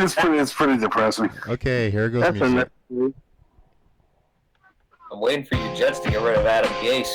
It's pretty depressing. Okay, here goes music. I'm waiting for you Jets to get rid of Adam Gase.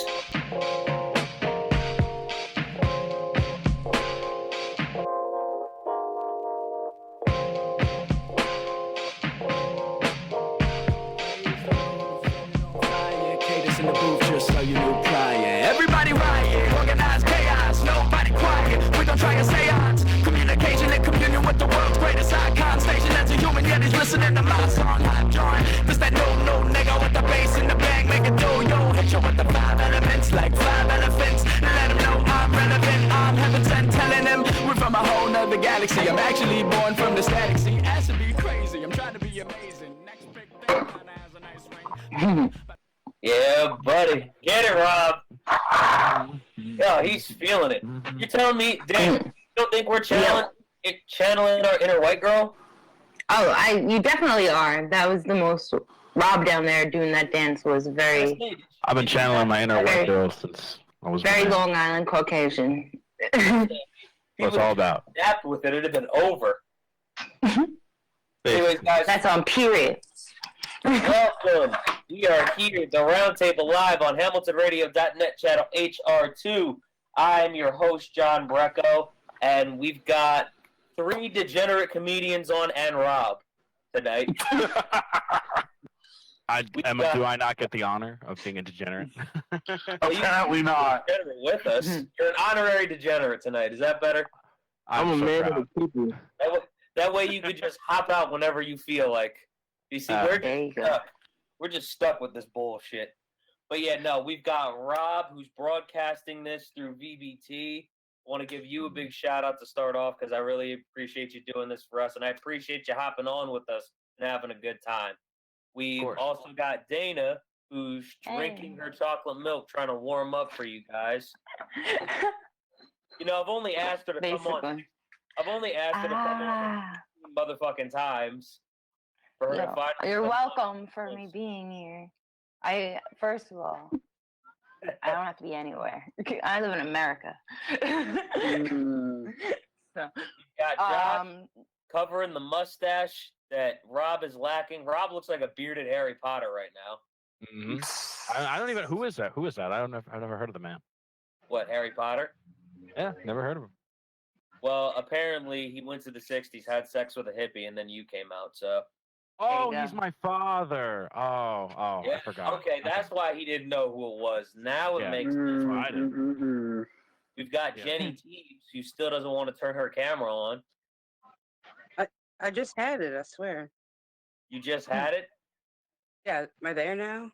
In the booth, just so you knew prior. Everybody riot, organized chaos, nobody quiet. We gon' try a seance. Communication and communion with the world's greatest icon. Station as a human, yet he's listening to my song. Hot joint. This that no nigga with the bass in the bang, make it do. Yo, hit you with the 5 elements, like 5 elephants. Let him know I'm relevant. I'm heaven sent, telling him we're from a whole nother galaxy. I'm actually born from the static. See, ass to be crazy. I'm trying to be amazing. Next big thing kinda has a nice ring. Yeah, buddy. Get it, Rob. Yo, he's feeling it. You're telling me, Dan, you don't think we're channeling our inner white girl? Oh, you definitely are. That was the most. Rob down there doing that dance was very. I've been channeling my inner white girl since I was very born. Long Island Caucasian. What it's all about. Adapt with it, it'd have been over. Anyways, guys. That's on period. Welcome. We are here, the Roundtable Live on HamiltonRadio.net channel HR2. I'm your host, John Brecco, and we've got 3 degenerate comedians on and Rob tonight. Do I not get the honor of being a degenerate? Apparently not. Degenerate with us. You're an honorary degenerate tonight. Is that better? I'm a man of the people. That way you could just hop out whenever you feel like. You see, we're just stuck with this bullshit. But yeah, no, we've got Rob, who's broadcasting this through VBT. I want to give you a big shout out to start off because I really appreciate you doing this for us, and I appreciate you hopping on with us and having a good time. We've also got Dana, who's drinking her chocolate milk, trying to warm up for you guys. You know, I've only asked her to come on. I've only asked her to come on motherfucking times. You're welcome for me being here. First of all, I don't have to be anywhere. I live in America. So, got Josh covering the mustache that Rob is lacking. Rob looks like a bearded Harry Potter right now. Mm-hmm. I don't even. Who is that? Who is that? I've never heard of the man. What, Harry Potter? Yeah, never heard of him. Well, apparently he went to the 60s, had sex with a hippie, and then you came out, so. Oh, he's my father. Oh, yeah, I forgot. Okay, that's why he didn't know who it was. Now it makes sense. We've got Jenny Teebs, who still doesn't want to turn her camera on. I just had it, I swear. You just had it? Yeah, am I there now?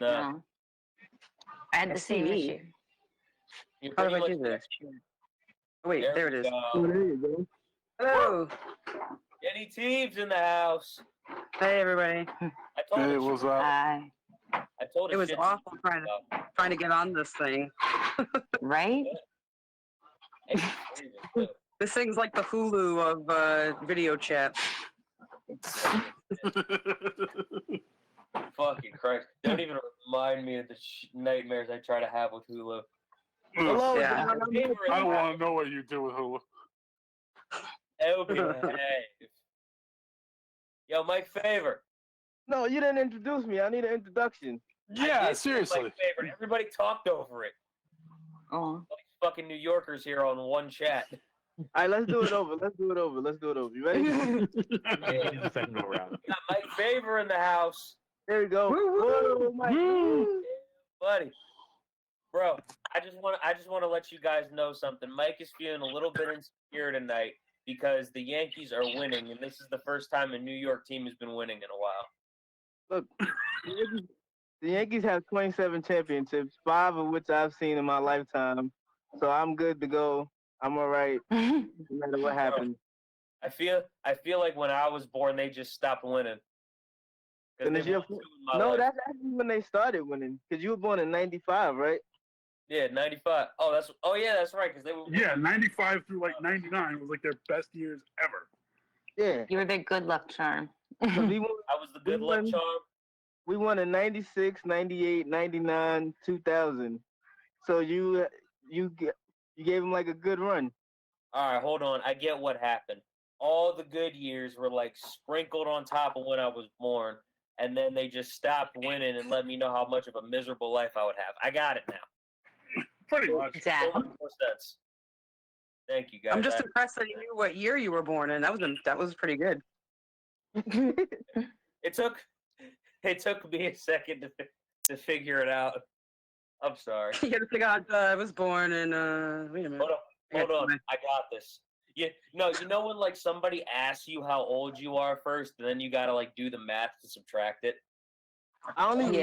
No. I had the same issue. How do I do this? Oh, wait, there it is. Oh, there you go. Hello. Jenny Teebs in the house. Hey, everybody. I told Hey, what's up? Hi. I told it was awful trying to get on this thing. Right? This thing's like the Hulu of video chat. Fucking Christ. Don't even remind me of the nightmares I try to have with Hulu. Hello, yeah. I don't want to know what you do with Hulu. Yo, Mike Favor. No, you didn't introduce me. I need an introduction. Yeah, seriously. Mike Favor. Everybody talked over it. Oh. Fucking New Yorkers here on one chat. All right, let's do it over. You ready? Second go around. Got Mike Favor in the house. There we go. Whoa, Mike. Buddy. Bro, I just want to let you guys know something. Mike is feeling a little bit insecure tonight because the Yankees are winning, and this is the first time a New York team has been winning in a while. Look, the Yankees have 27 championships, 5 of which I've seen in my lifetime. So I'm good to go. I'm all right, no matter what happens. I feel like when I was born, they just stopped winning. No, that's actually when they started winning. Because you were born in 95, right? Yeah, 95. That's right. Because they were. Yeah, 95 through like 99 was like their best years ever. Yeah. You were their good luck charm. I was the good luck charm. We won in 96, 98, 99, 2000. So you gave them like a good run. All right, hold on. I get what happened. all the good years were like sprinkled on top of when I was born, and then they just stopped winning and let me know how much of a miserable life I would have. I got it now. Pretty much. So much more sense. Thank you, guys. I'm just impressed that you knew what year you were born in. That was pretty good. It took me a second to figure it out. I'm sorry. You had to figure out I was born in wait a minute. Hold on. I got this. You know when like somebody asks you how old you are first, and then you gotta like do the math to subtract it. I don't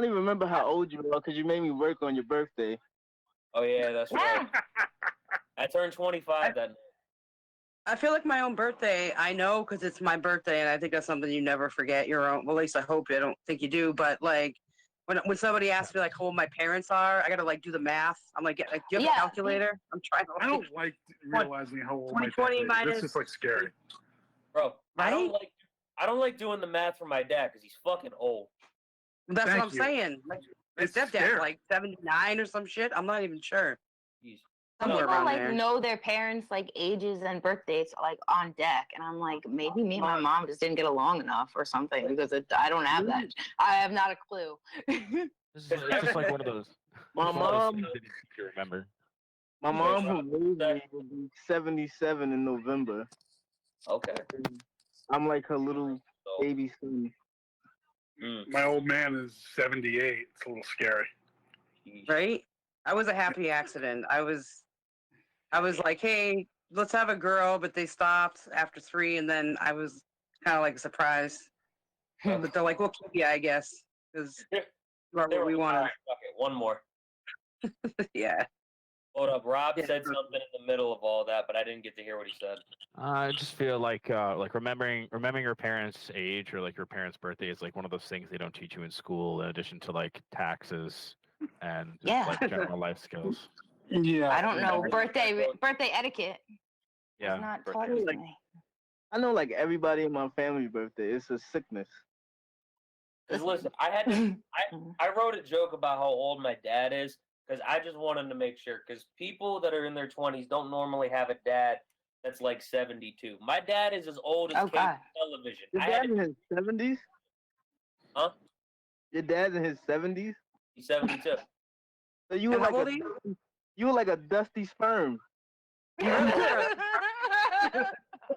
even remember how old you are because you made me work on your birthday. Oh yeah, that's right. I turned 25 that night. I feel like my own birthday, I know because it's my birthday, and I think that's something you never forget. Your own, well, at least I hope you. I don't think you do, but like when somebody asks me like how old my parents are, I gotta like do the math. I'm like, do you have a calculator? I'm trying to. I don't like realizing how old my 20 dad is. This is like scary. Bro, Right? I don't like doing the math for my dad because he's fucking old. That's Thank what I'm you. saying. Like, my It's stepdad's scary. like 79 or some shit. I'm not even sure. Jeez. Some Somewhere people around like there. know their parents' like ages and birth dates like on deck, and I'm like, maybe me and my mom just didn't get along enough or something because I don't have that. I have not a clue. It's just like one of those. My one of those mom- things that you remember. My mom, who raised me, will be 77 in November. Okay. I'm like her little So, baby son. My old man is 78. It's a little scary. jeez. Right? I was a happy accident. I was like, hey, let's have a girl, but they stopped after 3, and then I was kind of like surprised. But they're like, we'll keep you, I guess, because They what were we like, wanted. "All right, fuck it, one more." Yeah. Hold up, Rob Yeah. said something in the middle of all that, but I didn't get to hear what he said. I just feel like remembering your parents' age or like your parents' birthday is like one of those things they don't teach you in school in addition to like taxes and just, Yeah. like general life skills. Yeah. I don't know birthday etiquette. Yeah. It's not birthday taught is- to me. I know like everybody in my family birthday. It's a sickness. Because listen, I wrote a joke about how old my dad is because I just wanted to make sure. Because people that are in their 20s don't normally have a dad that's like 72. My dad is as old as Oh, cable God. television. Your I had dad's to, in his 70s? Huh? Your dad's in his 70s? he's 72. So you were And how like old are you? you were like a dusty sperm.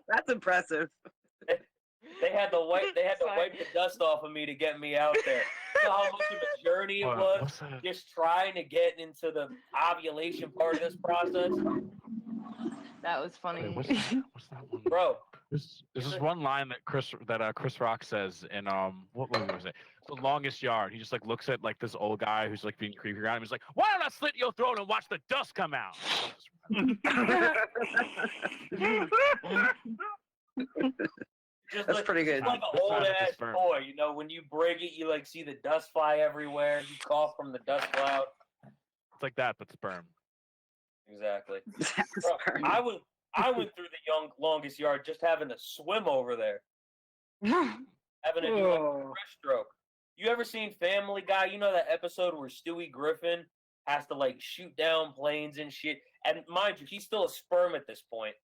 That's impressive. They had to wipe the dust off of me to get me out there. You know how much of a journey it was What's that? just trying to get into the ovulation part of this process, That was funny. Wait, what's that one? bro. There's this one line that Chris Rock says in what movie was it? The Longest Yard. He just like looks at like this old guy who's like being creepy around him. He's like, "Why don't I slit your throat and watch the dust come out?" Just That's pretty good. It's like an old ass toy, you know. When you break it, you like see the dust fly everywhere. You cough from the dust cloud. It's like that, but sperm. Exactly. Bro, I went through the longest yard just having to swim over there, having to do like a breaststroke. You ever seen Family Guy? You know that episode where Stewie Griffin has to like shoot down planes and shit. And mind you, he's still a sperm at this point.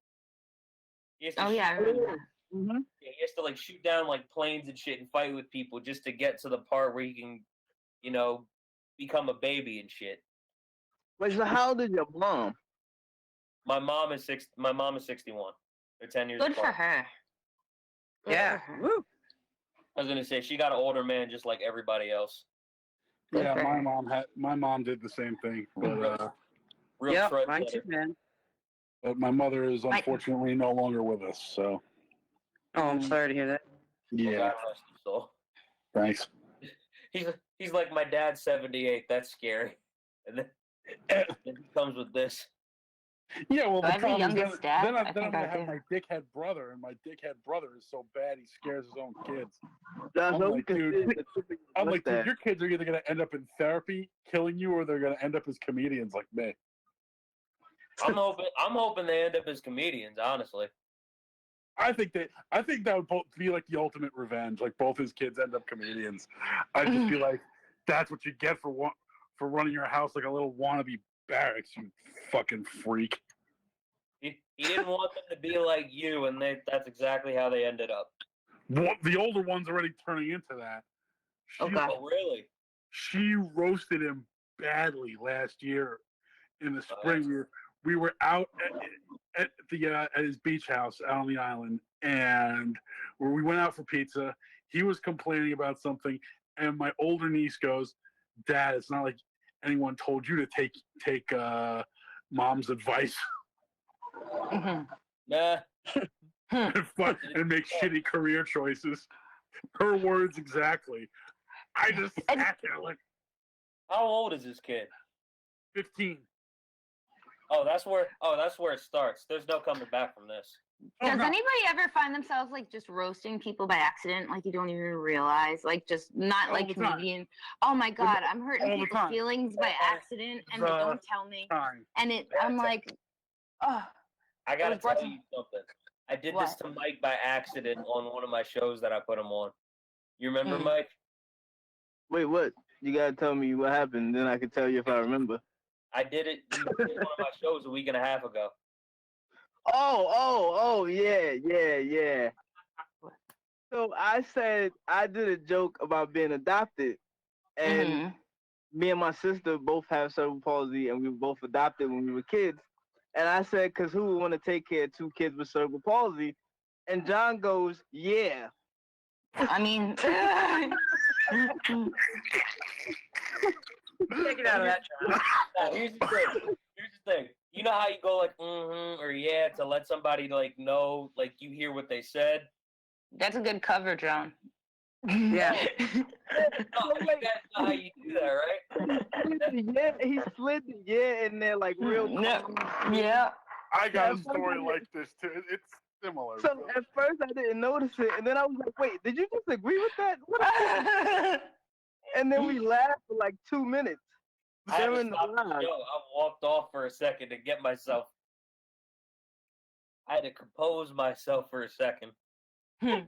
He has to Oh yeah, I remember that. Mm-hmm. Yeah, he has to like shoot down like planes and shit and fight with people just to get to the part where he can, you know, become a baby and shit. Wait, so how old is your mom? My mom is 61. They're 10 years Good apart. for her. Good Yeah. for her. Woo. I was gonna say she got an older man just like everybody else. Yeah, Okay. my mom did the same thing, but Real Yeah, thread mine setter. too, man. my mother is unfortunately no longer with us. So Oh, I'm sorry to hear that. Well, yeah, God rest his soul. thanks. He's like my dad's 78. That's scary. And then he comes with this. Yeah, well, Do I the have a problem is youngest dad? then I I'm think gonna I have do. my dickhead brother, and my dickhead brother is so bad he scares his own kids. That's I'm what like, we consider dude, the typical I'm like, dude, mustache. your kids are either gonna end up in therapy, killing you, or they're gonna end up as comedians like me. I'm hoping they end up as comedians. Honestly, I think that would both be like the ultimate revenge. Like both his kids end up comedians. I'd just be like, that's what you get for running your house like a little wannabe barracks, you fucking freak. He didn't want them to be like you, and that's exactly how they ended up. The older one's already turning into that. Oh, really? She roasted him badly last year in the spring. We were out at his beach house out on the island, and where we went out for pizza. He was complaining about something, and my older niece goes, "Dad, it's not like anyone told you to take mom's advice Nah. and make shitty career choices." Her words exactly. I just sat there like, how old is this kid? 15. Oh, that's where it starts. There's no coming back from this. Does anybody ever find themselves like just roasting people by accident, like you don't even realize, like just not All like the time. comedian? Oh my god, I'm hurting All the people's time. feelings by accident, and they don't tell me, and I'm like, oh. I gotta tell you something. I did this to Mike by accident on one of my shows that I put him on. You remember, Mike? Wait, what? You gotta tell me what happened, then I can tell you if I remember. I did it in one of my shows a week and a half ago. Oh, yeah. So I said I did a joke about being adopted, and me and my sister both have cerebral palsy, and we were both adopted when we were kids. And I said, because who would want to take care of 2 kids with cerebral palsy? And John goes, yeah. I mean, Take it out of that, John. Now, here's the thing. You know how you go like or yeah to let somebody like know, like you hear what they said. that's a good cover, John. Yeah. No, you guys know how you do that, right? Yeah, he slid the yeah in there like real calm. Yeah. I got a story like this too. It's similar. So at first I didn't notice it, and then I was like, wait, did you just agree with that? And then we laughed for like 2 minutes. I had to During the stop the live. show. I walked off for a second to get myself. I had to compose myself for a second. I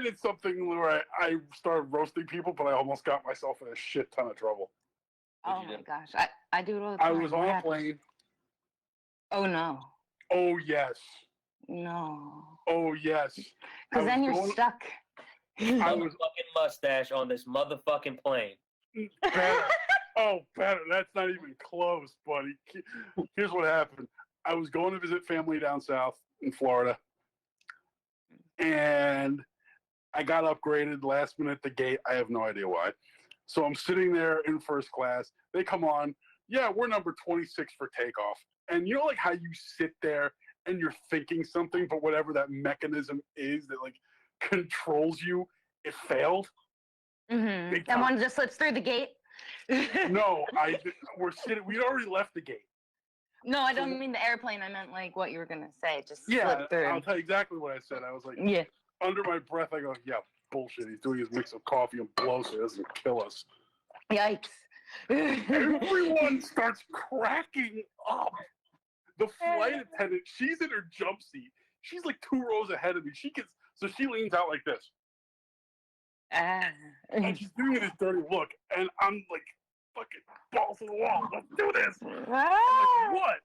did something where I started roasting people, but I almost got myself in a shit ton of trouble. Oh my gosh, I do it all the time. I was on a plane. Oh no. Oh yes. No. Oh yes. Because then you're stuck. I was fucking mustache on this motherfucking plane. Better. Oh, better. That's not even close, buddy. Here's what happened. I was going to visit family down south in Florida, and I got upgraded last minute at the gate. I have no idea why. So I'm sitting there in first class. They come on. Yeah, we're number 26 for takeoff. And you know, like how you sit there and you're thinking something, but whatever that mechanism is that like controls you, it failed. Mm-hmm. And one just slips through the gate. No, we'd already left the gate. No, I don't mean the airplane. I meant like what you were gonna say. Just Yeah, slip through. I'll tell you exactly what I said. I was like, yeah. Under my breath, I go, yeah, bullshit. He's doing his mix of coffee and blow so he doesn't kill us. Yikes. Everyone starts cracking up. The flight attendant, she's in her jump seat. She's like 2 rows ahead of me. She leans out like this. And she's giving me this dirty look. And I'm like, fucking balls to the wall. Let's do this. I'm like, what?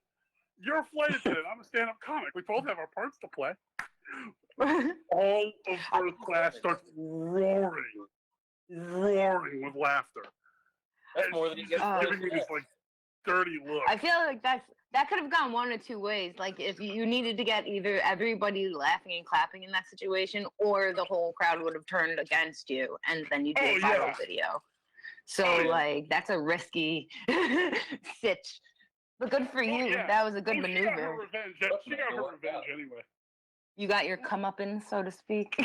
You're a flight attendant. I'm a stand-up comic. We both have our parts to play. All of first class starts roaring with laughter. That's more than you get. Giving me this like dirty look. I feel like that could have gone one of 2 ways. Like if you needed to get either everybody laughing and clapping in that situation, or the whole crowd would have turned against you, and then you do a viral video. So like that's a risky sitch. But good for you. Yeah. That was a good She maneuver. got her revenge. She got her revenge anyway. You got your comeuppance, so to speak.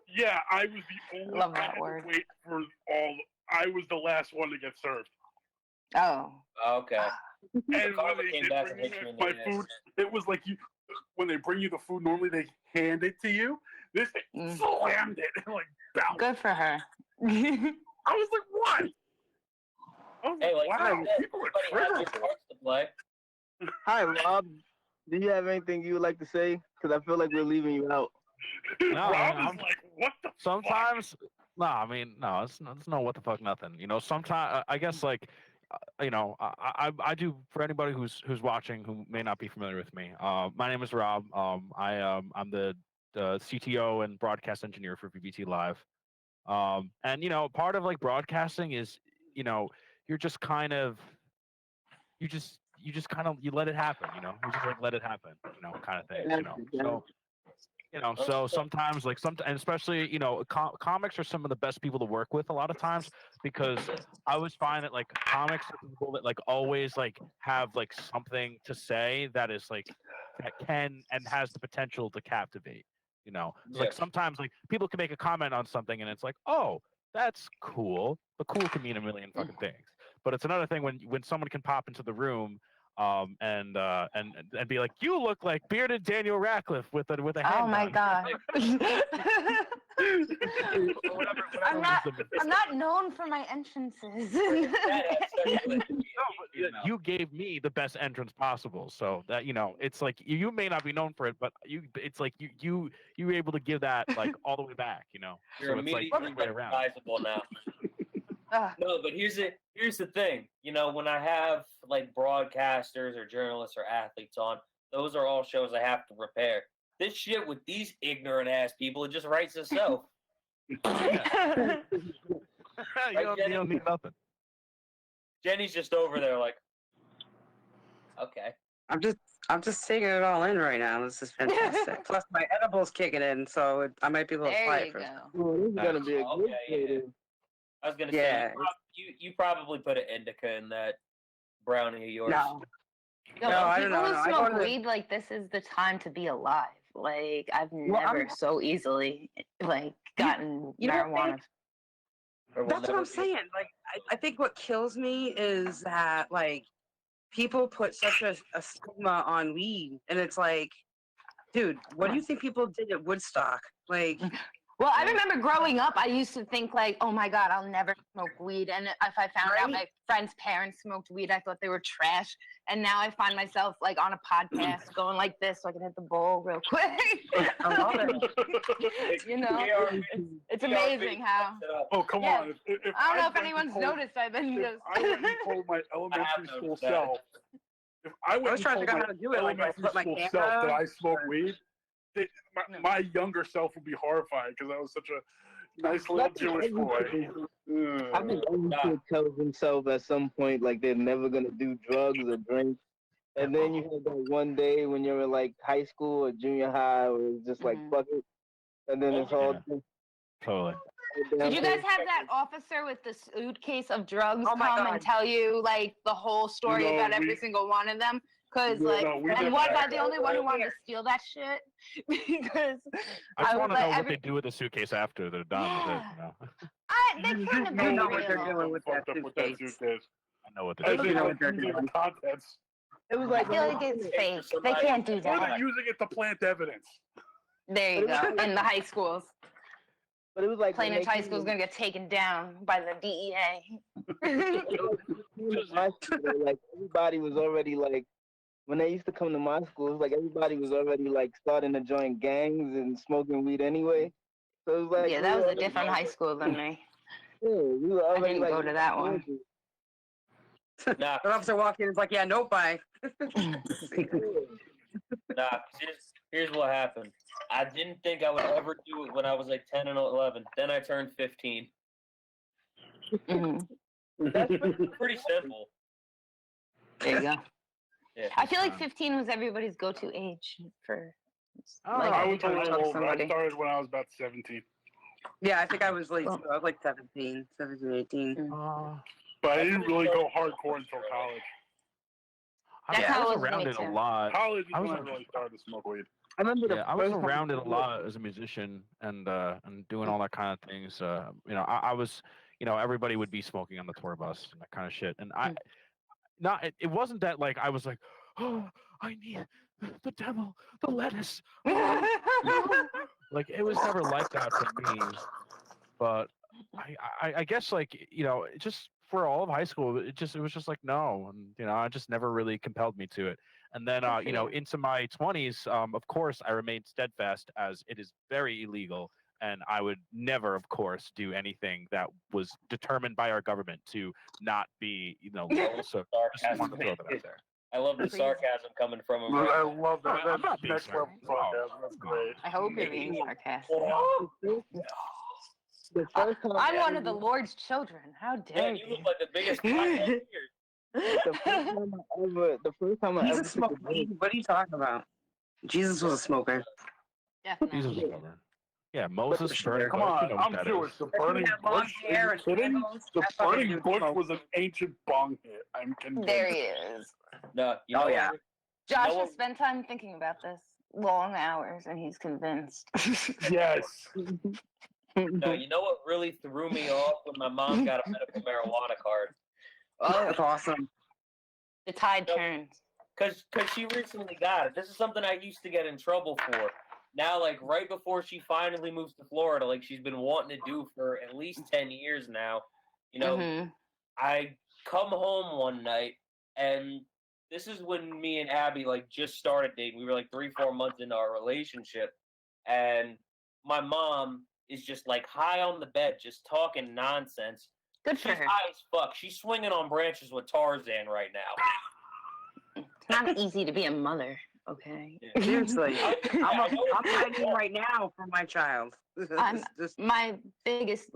Yeah, I was the only Love that one to word. wait for all. I was the last one to get served. Oh. Okay. And when Karma they came did back bring and me hit you in my the ass. food, it was like when they bring you the food, normally they hand it to you. This thing slammed it and like bounced. Good for her. I was like, what? I was Hey, like, like wow, you said, people are everybody has triggered. their parts to play. Hi, Rob. Do you have anything you would like to say? Because I feel like we're leaving you out. No, Rob I'm- is like, what the Sometimes, no, I mean, no, it's no what the fuck, nothing. You know, sometimes I guess like I do, for anybody who's watching who may not be familiar with me. My name is Rob. I'm the CTO and broadcast engineer for VBT Live. And part of like broadcasting is, you're just kind of, you just kind of, you let it happen. You just like let it happen. Kind of thing. So sometimes and especially comics are some of the best people to work with a lot of times, because I always find that like comics are people that like always like have like something to say that is like that can and has the potential to captivate. Like sometimes like people can make a comment on something and it's like, oh, that's cool, but cool can mean a million fucking things. But it's another thing when someone can pop into the room and be like, you look like bearded Daniel Radcliffe with a Oh handgun. my god. Whatever I'm not known for my entrances. You gave me the best entrance possible, so that it's like you may not be known for it, but it's like you were able to give that like all the way back. You're so it's like immediately way around. recognizable now. No, but here's the thing. When I have like broadcasters or journalists or athletes on, those are all shows I have to prepare. This shit with these ignorant ass people, it just writes itself. You don't need nothing. Jenny's just over there like, okay. I'm just taking it all in right now. This is fantastic. Plus my edible's kicking in, so I might be a little There quiet you for a go. second. Well, this is gonna be a good Okay, yeah. photo. I was gonna Yeah, say you probably put an indica in that brownie of yours. No. Yo, No, I don't people know, who no, I smoke go to the- weed, like, this is the time to be alive. Like, I've Well, I'm- never so easily like gotten you don't marijuana. think- Or will That's what never I'm be. saying. Like, I think what kills me is that like people put such a stigma on weed, and it's like, dude, what do you think people did at Woodstock? Like, Well, I remember growing up, I used to think like, oh my God, I'll never smoke weed. And if I found out Right? my friend's parents smoked weed, I thought they were trash. And now I find myself like on a podcast going like this so I can hit the bowl real quick. I love it. It's amazing how. Oh, come Yeah. on. If I don't know if went and anyone's told- noticed. I've been If just. I went and told my elementary school noticed that. self, if I went was trying to and figure out told how to do my it, like, do I elementary put my school camera self that out, I smoke or- weed, No. my younger self would be horrified because I was such a nice little Jewish boy. I think every kid tells himself at some point like they're never gonna do drugs or drink. And then you have that one day when you're in like high school or junior high where it's just like Mhm. fuck it. And then it's all just Totally. Did you guys have that officer with the suitcase of drugs Oh my come God. and tell you like the whole story No, about every we- single one of them? Because Yeah, like, no, we and did was that. I the only one who wanted to steal that shit? Because I just was want to like, know what they do with the suitcase after they're done with it. they You couldn't have know been know what what they're real. doing with that fucked up with that suitcase. suitcase. I know what I they think do. know they're what they're using doing. the contents. It was I like feel like it's fake. They can't do Or that. they're using it to plant evidence. There you go. In the high schools, but it was like when Plainage they High came School is to- gonna get taken down by the DEA. my school, like everybody was already like when they used to come to my school, it was like everybody was already like starting to join gangs and smoking weed anyway. So it was like Yeah, we that were was a already- different high school than me. Yeah, we were already didn't like go to that one. Nah, The officer walked in and was like, yeah, nope, bye. nah. Here's what happened. I didn't think I would ever do it when I was like 10 and 11. Then I turned 15. Mhm. Pretty simple. There you go. Yeah. I feel like 15 was everybody's go-to age for. Oh, like, I was a trying to little talk to older. I somebody. started when I was about 17. Yeah, I think I was like, Well- I was like 17, 18. But I didn't really go hardcore until college. That's I how it was was for around me it a too. lot. College is I was when I a- really started to smoke weed. I remember the Yeah, I was first time around it a did lot as a musician and doing all that kind of things. I was, everybody would be smoking on the tour bus and that kind of shit. And it wasn't that like I was like, oh, I need the devil, the lettuce. Like it was never like that for me. But I guess like just for all of high school, it was just like no, and I just never really compelled me to it. And then Good for you. into my 20s, of course, I remained steadfast as it is very illegal And I would never, of course, do anything that was determined by our government to not be, so just wanted to throw that out there. I love the sarcasm coming from him. I Right? love that. I'm not That's being next level sarcastic. sarcasm. That's great. I hope you're being sarcastic. The first time I'm one of the Lord's children. How Yeah, dare you you? look like the biggest pothead here. the first time I He's ever a took smoker. a drink, What are you talking about? Jesus was a smoker. Definitely. Jesus was over. Yeah, Moses burning Come bush, on, you know what I'm that Jewish. is. The burning had long bush. hair Are you and kidding? candles. The That's what they burning do bush smoke. was an ancient bong hit. I'm convinced. There he is. No, you know Oh, yeah. what? Josh No has one- spent time thinking about this long hours, and he's convinced. Yes. No, you know what really threw me off when my mom got a medical marijuana card? Oh, that's awesome. The tide turns. Cause she recently got it. This is something I used to get in trouble for. Now, like right before she finally moves to Florida, like she's been wanting to do for at least 10 years now. You know, Mhm. I come home one night, and this is when me and Abby like just started dating. We were like 3-4 months into our relationship, and my mom is just like high on the bed, just talking nonsense. Good for She's her. high as fuck. She's swinging on branches with Tarzan right now. It's not easy to be a mother, okay? Seriously. I'm I know it's fighting right now for my child. I'm- Just- My biggest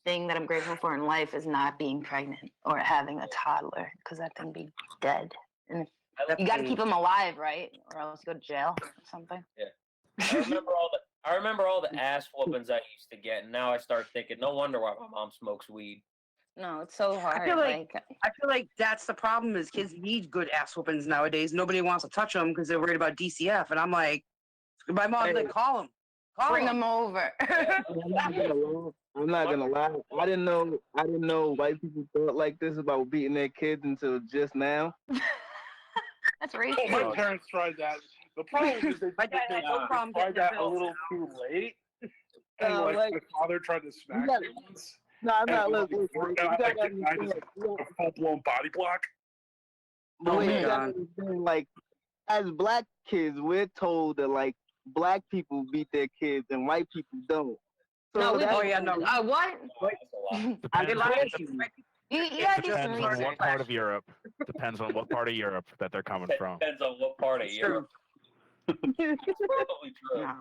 thing that I'm grateful for in life is not being pregnant or having a toddler, because that thing be dead. And you got to keep them alive, right? Or else go to jail or something. I remember all the ass whoopings I used to get, and now I start thinking, no wonder why my mom smokes weed. No, it's so hard. feel like that's the problem is kids need good ass whoopings nowadays. Nobody wants to touch them because they're worried about DCF. And I'm like, my mom's like, call him. bring them over. I'm not gonna lie. I didn't know white people thought like this about beating their kids until just now. That's Oh, racist. my parents tried that. The problem is they My dad had no problem tried getting their that a bills little out. too late. And No, like like- my father tried to smack got- me once. No, I'm not. And Look, like, look, I you gotta just understand. a full blown body block. Oh Wait, my you gotta God. understand, like, as black kids, we're told that like black people beat their kids and white people don't. No, we that's- Oh, yeah, no. What? That's a lot. I did Depends, lie on, to you. You gotta do some depends on research. what part of Europe. Depends on what part of Europe that they're coming from. Depends on what part of It's Europe. It's probably true. No.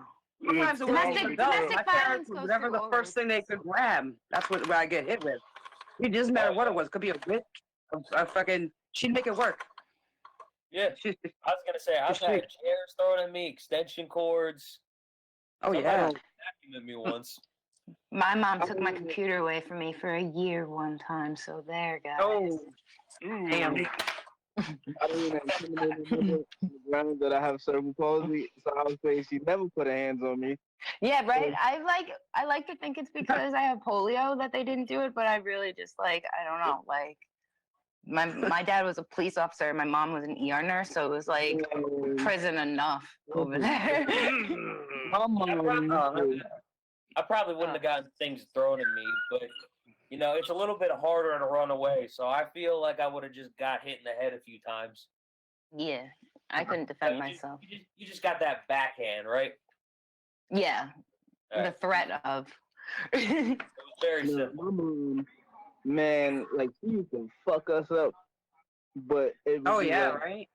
Sometimes the world Domestic- is dumb. domestic My violence parents, goes whatever through the all first thing they could grab, that's what I get hit with. It doesn't matter what it was. It could be a whip, a fucking. She'd make it work. Yeah, She, I was gonna say I've Just had shoot. chairs thrown at me, extension cords. oh Somebody yeah. vacuumed at me once. My mom took my computer away from me for a year one time, so there, guys. Oh, damn. I don't even intimidate another ground that I have cerebral palsy, so I would say she never put her hands on me. Yeah, right. I like to think it's because I have polio that they didn't do it, but I really just I don't know. Like my dad was a police officer, and my mom was an ER nurse, so it was like prison enough over there. My mom, I probably wouldn't have gotten things thrown at me, but you know, it's a little bit harder to run away. So I feel like I would have just got hit in the head a few times. Yeah, I couldn't So defend myself. You just got that backhand, right? Yeah, the Alright. threat of. It was very my simple. mom, man, like she used to fuck us up, but it would Oh be yeah, like, right.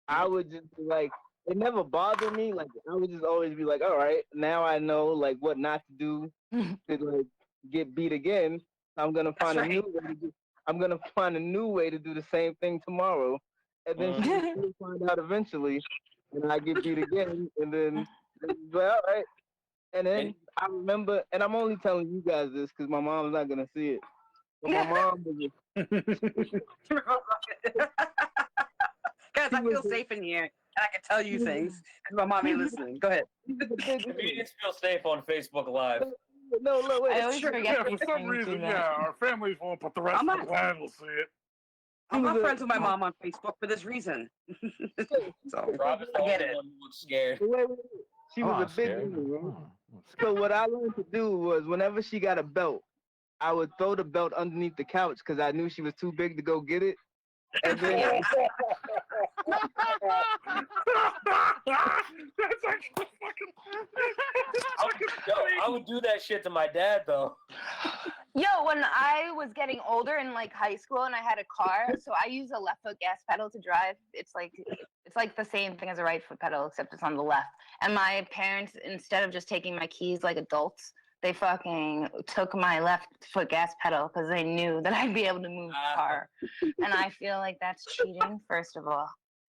I would just be like, it never bothered me. Like I would just always be like, all right, now I know like what not to do to like get beat again. I'm gonna find That's a new way to do. I'm gonna find a new way to do the same thing tomorrow, and then she will find out eventually, and I get beat again, and then well, all right. And then I remember, and I'm only telling you guys this because my mom's not gonna see it. But my mom was Guys, I feel safe in here, and I can tell you things because my mom ain't listening. Go ahead. Comedians feel safe on Facebook Live. no, look, wait. I always Sure. forget Yeah, these for some things do reason, that. yeah, our families won't, but the rest I'm of the not- planet will see it. I'm not friends with my mom on Facebook for this reason. So Rob is the I get only it. one who looks scared. Wait. She Oh, was I'm a big scared. woman, right? Oh, I'm scared. So what I learned to do was whenever she got a belt, I would throw the belt underneath the couch because I knew she was too big to go get it. And then That's actually fucking. Yo, I would do that shit to my dad though. Yo, when I was getting older in like high school and I had a car, so I use a left foot gas pedal to drive. It's like the same thing as a right foot pedal, except it's on the left. And my parents, instead of just taking my keys like adults, they fucking took my left foot gas pedal because they knew that I'd be able to move the car. And I feel like that's cheating, first of all.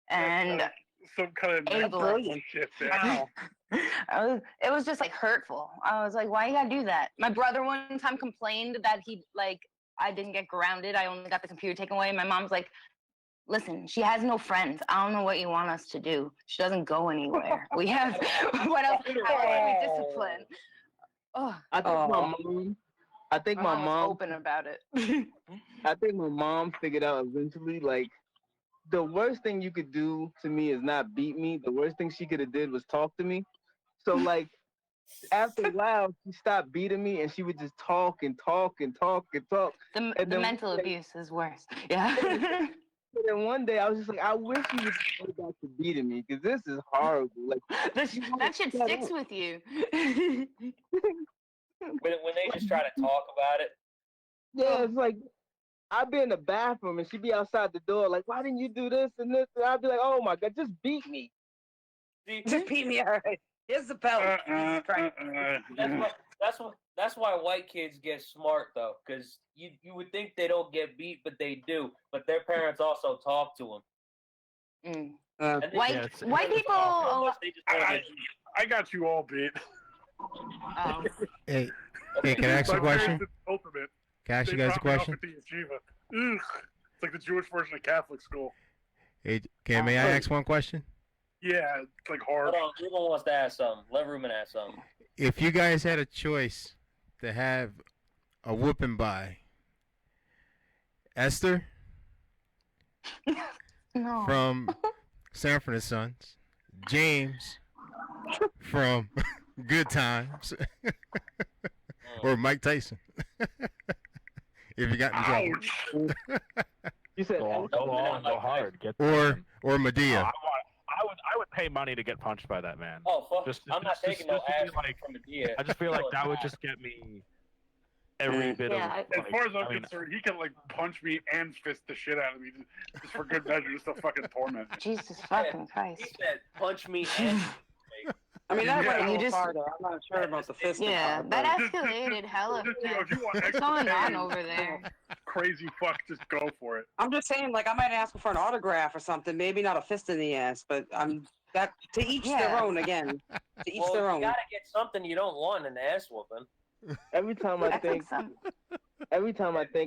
And some kind of ableist shit there. Wow. it was just like hurtful. I was like, why you gotta do that? My brother one time complained that I didn't get grounded. I only got the computer taken away. My mom's like, listen, she has no friends. I don't know what you want us to do. She doesn't go anywhere. We have what else? How are we disciplined? Oh, I think my was mom open about it. I think my mom figured out eventually, like, the worst thing you could do to me is not beat me. The worst thing she could have did was talk to me. So, like, after a while, she stopped beating me, and she would just talk and talk and talk and talk. The mental abuse is worse. Yeah. And then one day, I was just like, I wish you would go back to beating me, because this is horrible. Like, that shit sticks with you. When they just try to talk about it. Yeah, it's like, I'd be in the bathroom, and she'd be outside the door, like, why didn't you do this and this? And I'd be like, oh, my God, just beat me. See, Just beat me. All right. Here's the belt. Jesus Christ. that's why white kids get smart though, because you would think they don't get beat, but they do. But their parents also talk to them. Mm. White people. I got you all beat. Oh. Hey, can I ask a question? Ultimate. Can I ask They you guys a dropped me off question? at the yeshiva. Ugh. It's like the Jewish version of Catholic school. Hey, may I ask one question? Yeah, it's like hard. Hold on, Ruben wants to ask something. Let Ruben ask something. If you guys had a choice to have a whooping by Esther No. from Sanford and Sons, James from Good Times, or Mike Tyson, if you got in trouble, Ouch. You said, Go long, go hard. Get or Medea. I would pay money to get punched by that man. Oh fuck! Just I'm not to taking no be ass like- from Medea. I just feel like that would just get me every bit Yeah, of. As far as I'm I mean, concerned, he can like punch me and fist the shit out of me just for good measure, just to fucking torment me. Jesus fucking He Christ. said, "Punch me." And I mean, that Yeah, went a you little just- farther. I'm not sure about the fist. Yeah, that escalated hella Just, if you want fast. What's extra going on pain, over there? crazy fuck, just go for it. I'm just saying, like, I might ask for an autograph or something. Maybe not a fist in the ass, but that to each their Yeah. own. Again, to each well, their you own. gotta get something you don't want in the ass whooping. every time I think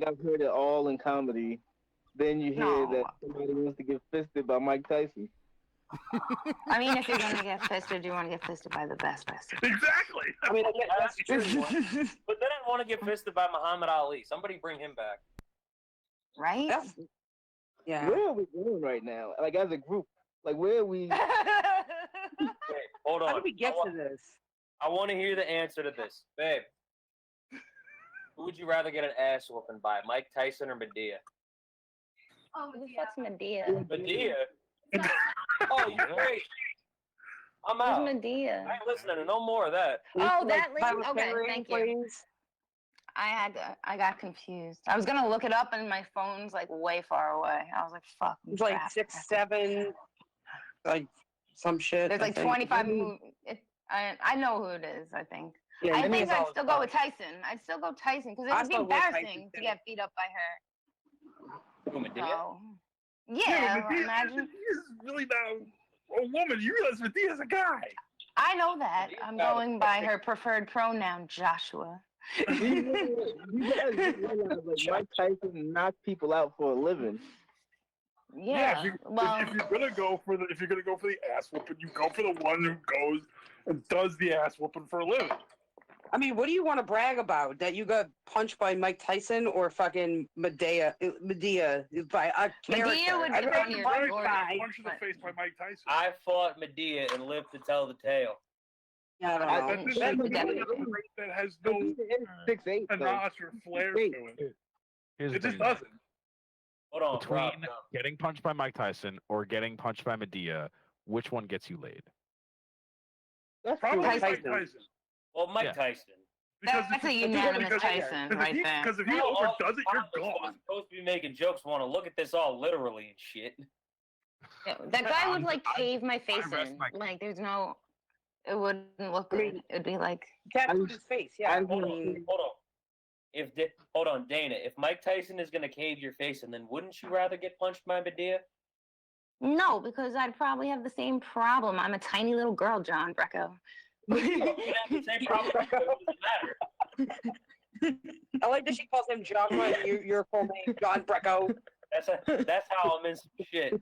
I've heard it all in comedy, then you hear No. that somebody wants to get fisted by Mike Tyson. I mean, if you're gonna get fisted, you want to get fisted by the best fisted. Exactly. I mean, that's true. But then I want to get fisted by Muhammad Ali. Somebody bring him back. Right? That's, yeah. Where are we going right now? Like, as a group, like, where are we? Wait, hold on. How did we get to this? I want to hear the answer to this, babe. Who would you rather get an ass whooping by, Mike Tyson or Medea? Oh, who the fuck's Medea? Medea? Oh, you're great. I'm Who's out. Medea? I ain't listening to no more of that. Oh, that Tyler lady? Okay, Perry, thank you. please? I got confused. I was gonna look it up, and my phone's like way far away. I was like, "Fuck." It's like crap. 6'7", like some shit. There's I like think. 25 I know who it is. I think. Yeah, I you think know I'd it's still all- go with Tyson. I'd still go Tyson because it I would be still go with Tyson, embarrassing to too. get beat up by her. Who, Medea? So, yeah, Medea, imagine. Medea's really not a woman. You realize Medea's a guy. I know that. I'm going by her preferred pronoun, Joshua. You guys realize, like, Mike Tyson knocks people out for a living. Yeah. Well, if you're gonna go for the ass whooping, you go for the one who goes and does the ass whooping for a living. I mean, what do you want to brag about? That you got punched by Mike Tyson or fucking Medea by a character? Medea would be I'd rather funnier get than punched Gordon. by- Punch in the face by Mike Tyson. I fought Medea and lived to tell the tale. I don't I- know. That's That- just that- that has no Medea is 6'8", though. panache or flair to it. Here's the It just thing. doesn't. Hold on, Between Rob. no. getting punched by Mike Tyson or getting punched by Medea, which one gets you laid? That's Probably true. Mike Tyson. Tyson. Well, Mike Yeah. Tyson. That's a unanimous Tyson right there. Because if he Now, all overdoes it, the you're comics that are gone. supposed to be making jokes want to look at this all literally and shit. Yeah, that guy would like I- cave my face rest in. my- Like there's no, it wouldn't look I mean- good. It'd be like, Tattooed his face. Yeah. I I Hold mean, on, hold on. Hold on, Dana. If Mike Tyson is gonna cave your face, and then wouldn't you rather get punched by Medea? no, because I'd probably have the same problem. I'm a tiny little girl, John Brecco. You have the same problem. It doesn't matter. I like that she calls him Joshua. And your full name, John Brecco. That's how I'm in some shit.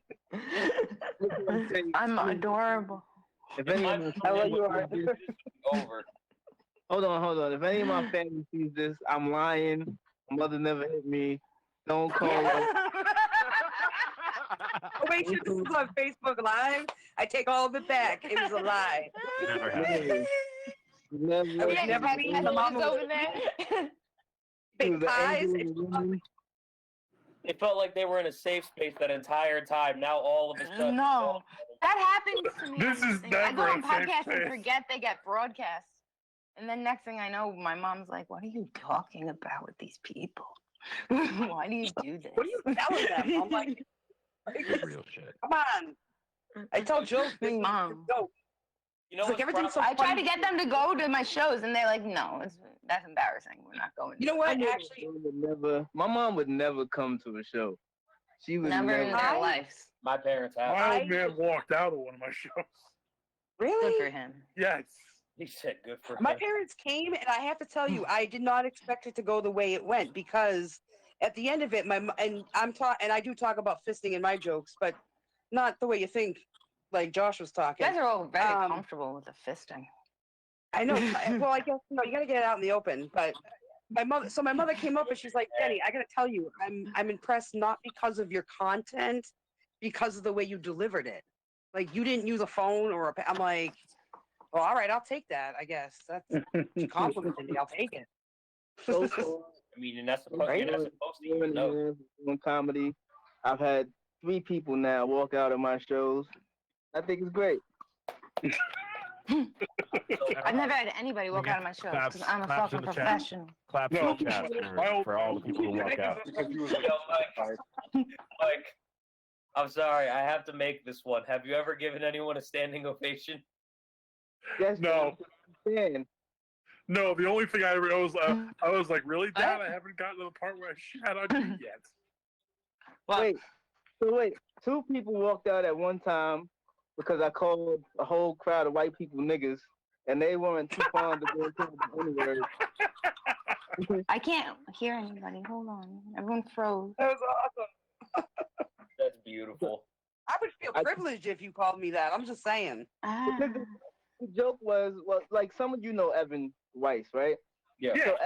I'm adorable. If any My of my How family you would are. be over. hold on. If any of my family sees this, I'm lying. My mother never hit me. Don't call her. Oh, wait, shit, this is on Facebook Live. I take all of it back. It was a lie. Never happened. Never. I would Yeah, never Jack be Message the mama is over with there. She was big an pies. angel of a woman. It felt like they were in a safe space that entire time. Now all of a sudden, No. That happens to me. This on is thing. I go never on a safe podcasts and space. forget they get broadcast. And then next thing I know, my mom's like, "What are you talking about with these people? Why do you do this?" What are you telling them? I'm like, Real shit. come on. I tell jokes. Big mom. Go. you know It's like what's everything's so problem? I try funny. to get them to go to my shows, and they're like, "No, that's embarrassing. We're not going." You know I what? knew Actually, my mom would never come to a show. She would Never in never. their I- lives. My parents have. My I- old man walked out of one of my shows. Good really? for him. Yes. He said, "Good for My him." parents came, and I have to tell you, I did not expect it to go the way it went because at the end of it, and I do talk about fisting in my jokes, but not the way you think, like Josh was You talking. guys are all very Um, comfortable with the fisting. I know. Well, I guess you got to get it out in the open. But my mother came up and she's like, Jenny, I got to tell you, I'm impressed not because of your content, because of the way you delivered it. Like you didn't use a phone or I'm like, well, all right, I'll take that. I guess she complimented me. I'll take it. So far, I mean, you're not supposed, Right? you're not supposed to year even and a know. half doing comedy. I've had 3 people now walk out of my shows. I think it's great. I've never had anybody walk out of my shows because I'm a Claps in fucking the chat. professional. Claps No. in the chat My old for all the people who walk out. Because he was You know, Mike, I'm sorry, I have to make this one. Have you ever given anyone a standing ovation? Yes, No. Dan. No, the only thing I was like, really, Dad? I haven't gotten to the part where I shat on you yet. Wait. So wait, 2 people walked out at one time because I called a whole crowd of white people niggas, and they weren't too fond of going to the N-word. I can't hear anybody. Hold on. Everyone froze. That was awesome. That's beautiful. I would feel privileged if you called me that. I'm just saying. Ah. The joke was, like some of you know Evan Weiss, right? Yeah. Yeah. So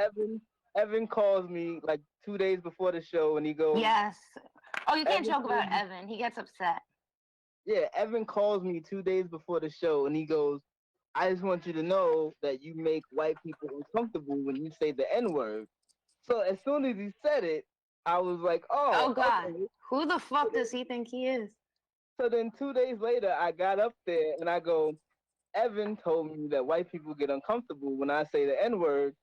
Evan calls me like 2 days before the show, and he goes, Yes. Oh, you can't Evan joke about told me- Evan. He gets upset. Yeah, Evan calls me 2 days before the show, and he goes, I just want you to know that you make white people uncomfortable when you say the N-word. So as soon as he said it, I was like, Oh, God. okay. Who the fuck does he think he is? So then 2 days later, I got up there and I go, Evan told me that white people get uncomfortable when I say the N-word.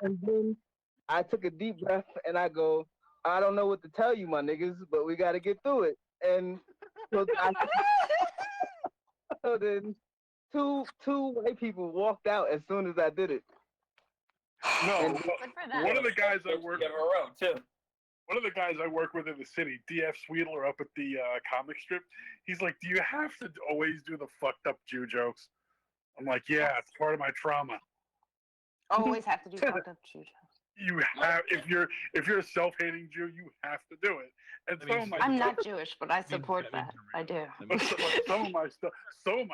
And then I took a deep breath and I go, I don't know what to tell you, my niggas, but we got to get through it. And so, so then two white people walked out as soon as I did it. No, And- Good for them. one of the guys I work Give her a road, too. one of the guys I work with in the city, DF Sweetler up at the comic strip, he's like, do you have to always do the fucked up Jew jokes? I'm like, yeah, it's part of my trauma. Always have to do fucked up Jew jokes. You have if you're a self-hating Jew, you have to do it. And That some of means- my I'm not Jewish, but I support that that. means I do. some of my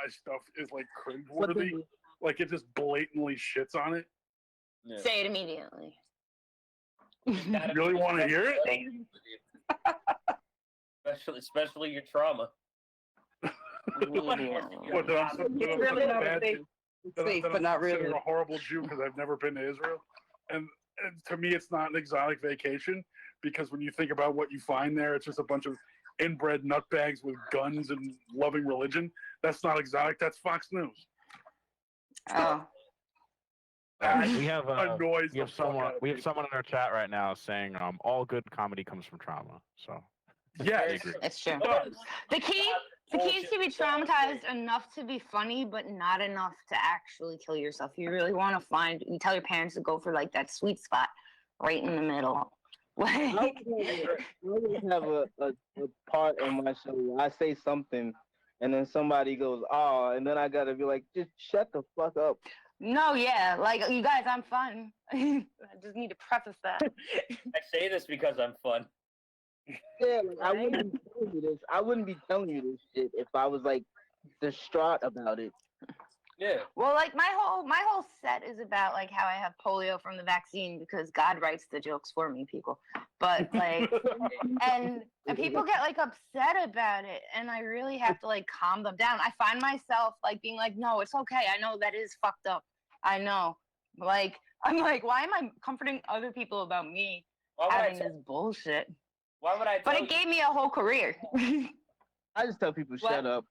stuff is like cringeworthy. Like it just blatantly shits on it. Yeah. Say it immediately. You really want to hear it? Especially your trauma. Immediately. What, that I'm some- that It's I'm really such a not bad safe. Jew? It's That safe, I'm but not considered really. a horrible Jew because I've never been to Israel, and to me, it's not an exotic vacation because when you think about what you find there, it's just a bunch of inbred nutbags with guns and loving religion. That's not exotic. That's Fox News. Oh. We have Annoys we the have fuck someone out of we have people. someone in our chat right now saying all good comedy comes from trauma. So Yes. agree. It's true. Does. The key is to be traumatized enough to be funny, but not enough to actually kill yourself. You really want to you tell your parents to go for like that sweet spot right in the middle. I Like, always have a part in my show where I say something and then somebody goes, oh, and then I gotta be like, just shut the fuck up. no, yeah, like you guys, I'm fun. I just need to preface that. I say this because I'm fun. Yeah, like, I wouldn't be telling you this. I wouldn't be telling you this shit if I was like distraught about it. Yeah. Well, like my whole set is about like how I have polio from the vaccine because God writes the jokes for me, people. But like, and people get like upset about it, and I really have to like calm them down. I find myself like being like, no, it's okay. I know that is fucked up. I know. Like, I'm like, why am I comforting other people about me having this bullshit? Why would I? But it gave me a whole career. I just tell people shut up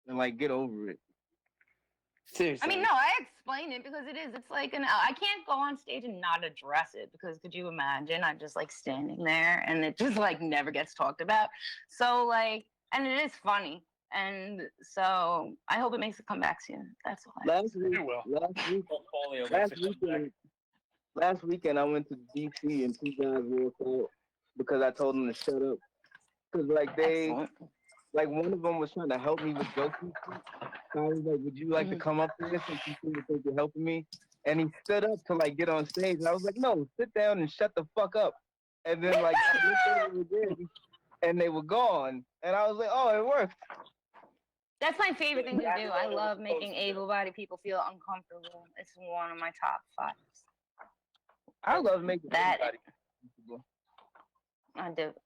and like get over it. Seriously. I mean, no, I explain it because it's like I can't go on stage and not address it because could you imagine? I'm just like standing there and it just like never gets talked about. So like, and it is funny. And so I hope it makes a comeback soon. That's all. Last weekend I went to DC and 2 guys walked out because I told them to shut up. Cause like Excellent. like one of them was trying to help me with jokes and shit. So I was like, would you like to come up here since you seem to think you're helping me? And he stood up to like get on stage. And I was like, no, sit down and shut the fuck up. And then like I looked over again, and they were gone. And I was like, oh, it worked. That's my favorite thing to do. I love making able-bodied people feel uncomfortable. It's one of my top 5. I love making that. everybody comfortable.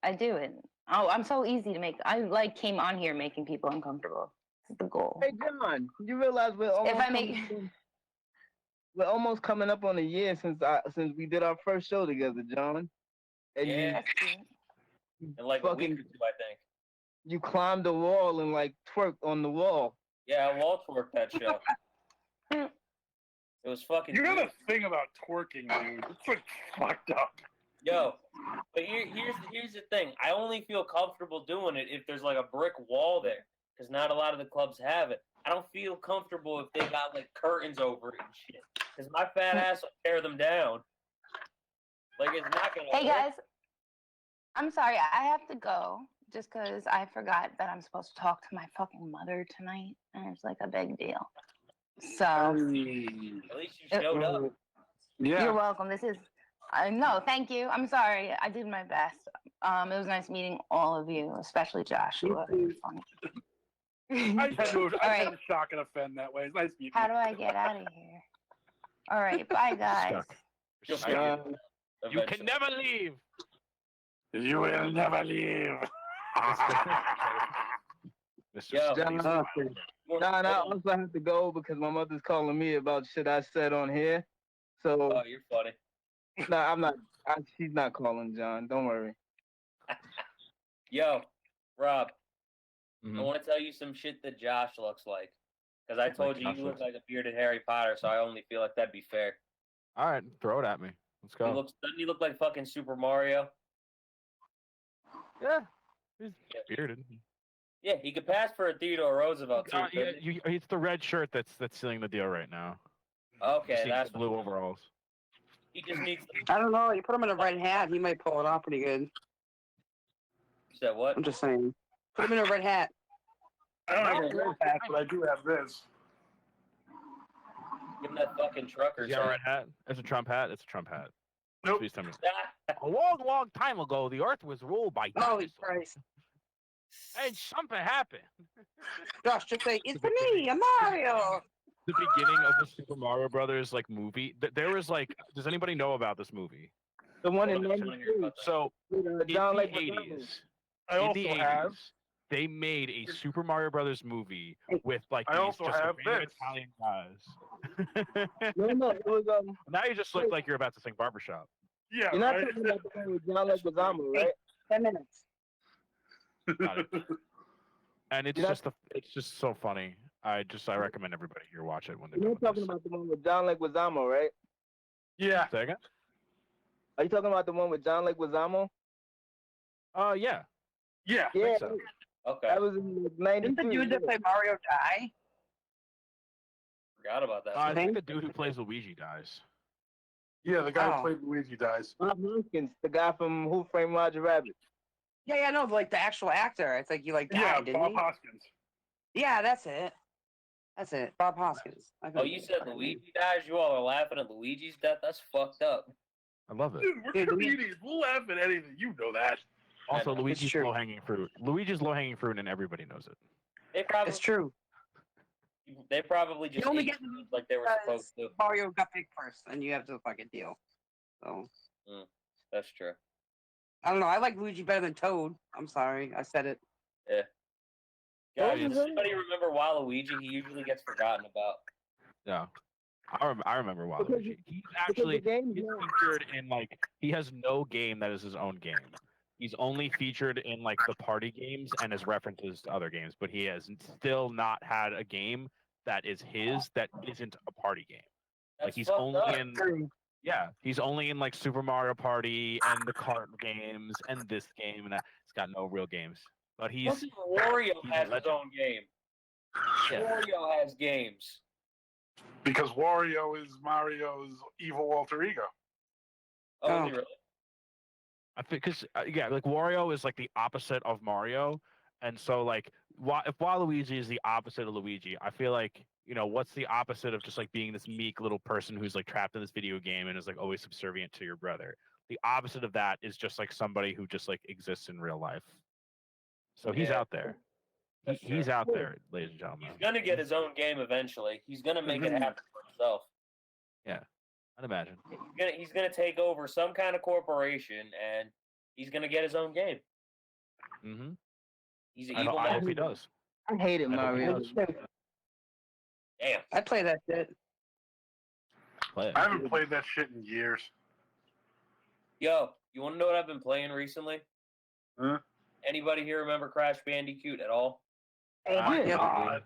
I do it. Oh, I'm so easy to make. I like came on here making people uncomfortable. That's the goal. Hey John, you realize we're almost coming up on a year since we did our first show together, John. And yeah. In like a week or 2, I think. You climbed the wall and like twerked on the wall. Yeah, I wall twerked that show. It was fucking. You got a thing about twerking, dude. It's like fucked up. Yo, but here's the thing. I only feel comfortable doing it if there's like a brick wall there, because not a lot of the clubs have it. I don't feel comfortable if they got like curtains over it and shit, because my fat ass will tear them down. Like it's not gonna. Hey guys, I'm sorry. I have to go just because I forgot that I'm supposed to talk to my fucking mother tonight, and it's like a big deal. So at least you showed up. Yeah. You're welcome. This is. No, thank you. I'm sorry. I did my best. It was nice meeting all of you, especially Joshua. You're funny. I had to shock and offend that way. It's nice meeting you. How do I get out of here? All right. Bye, guys. You're stuck. You can never leave. You will never leave. John, I also have to go because my mother's calling me about shit I said on here. So. Oh, you're funny. No, I'm not. She's not calling, John. Don't worry. Yo, Rob, I want to tell you some shit that Josh looks like. Because I told you look like a bearded Harry Potter, so I only feel like that'd be fair. All right, throw it at me. Let's go. Doesn't he look like fucking Super Mario? Yeah, he's bearded. Yeah, he could pass for a Theodore Roosevelt too. It's the red shirt that's sealing the deal right now. Okay, that's blue overalls. He just needs. I don't know. You put him in a red hat, he might pull it off pretty good. Said what? I'm just saying. Put him in a red hat. I don't have a red hat, but I do have this. Give him that fucking trucker. You got a red hat? It's a Trump hat. It's a Trump hat. Nope. Please tell me. A long, long time ago, the Earth was ruled by Holy dinosaurs. Christ. And something happened. Josh, just say, it's me, I'm Mario. The beginning of the Super Mario Brothers movie. There was does anybody know about this movie? The one in '92. So in the John 80s, I also have. they made a Super Mario Brothers movie with I these also just have random this. Italian guys. No, it was Now you just look like you're about to sing Barbershop. Yeah, You're not right? talking about the one with John Leguizamo, right? 10 minutes. Got it. And it's just so funny. I recommend everybody here watch it when they. You're talking about the one with John Leguizamo, right? Yeah. Say again? Are you talking about the one with John Leguizamo? Yeah. Yeah. I think so. Okay. That was in Didn't the '93. dude that played Mario die? Forgot about that. I think the dude who plays Luigi dies. Yeah, the guy Oh. who played Luigi dies. Bob Hoskins, the guy from Who Framed Roger Rabbit. Yeah, no, like the actual actor. I think he like died, Yeah, didn't Bob he? Hoskins. Yeah, that's it. That's it. Bob Hoskins. I Oh, couldn't you think said of it. Luigi dies? You all are laughing at Luigi's death? That's fucked up. I love it. Dude, we're Dude, we- comedians. We'll laugh at anything. You know that. Also, know. Luigi's true. low hanging fruit. Luigi's low hanging fruit, and everybody knows it. It's true. They probably just only ate get food like they were because supposed to. Mario got picked first, and you have to fucking deal. So That's true. I don't know. I like Luigi better than Toad. I'm sorry, I said it. Guys, yeah. does anybody remember Waluigi? He usually gets forgotten about. Yeah. I remember Because Waluigi. He's Because actually the game, he's featured in like he has no game that is his own game. He's only featured in like the party games and his references to other games, but he has still not had a game that is his that isn't a party game. That's Like he's fucked only up. in he's only in like Super Mario Party and the kart games and this game and that. He's got no real games. But he's Plus, Wario he's a has his legend. own game. Yeah. Wario has games. Because Wario is Mario's evil alter ego. Oh, Oh. is he really? I think because like Wario is like the opposite of Mario, and so like if Waluigi is the opposite of Luigi, I feel like what's the opposite of just like being this meek little person who's like trapped in this video game and is like always subservient to your brother. The opposite of that is just like somebody who just like exists in real life. So he's Yeah. out there. That's He's true. out there, ladies and gentlemen. He's gonna get his own game eventually. He's gonna make it Mm-hmm. happen for himself. I'd imagine. He's gonna take over some kind of corporation and he's gonna get his own game. Mm-hmm. He's an I evil hope man. he does. I hated I hope he Mario. does. Damn. I play that shit. Play it. I haven't played that shit in years. Yo, you wanna know what I've been playing recently? Huh? Anybody here remember Crash Bandicoot at all? Oh my Yeah. god.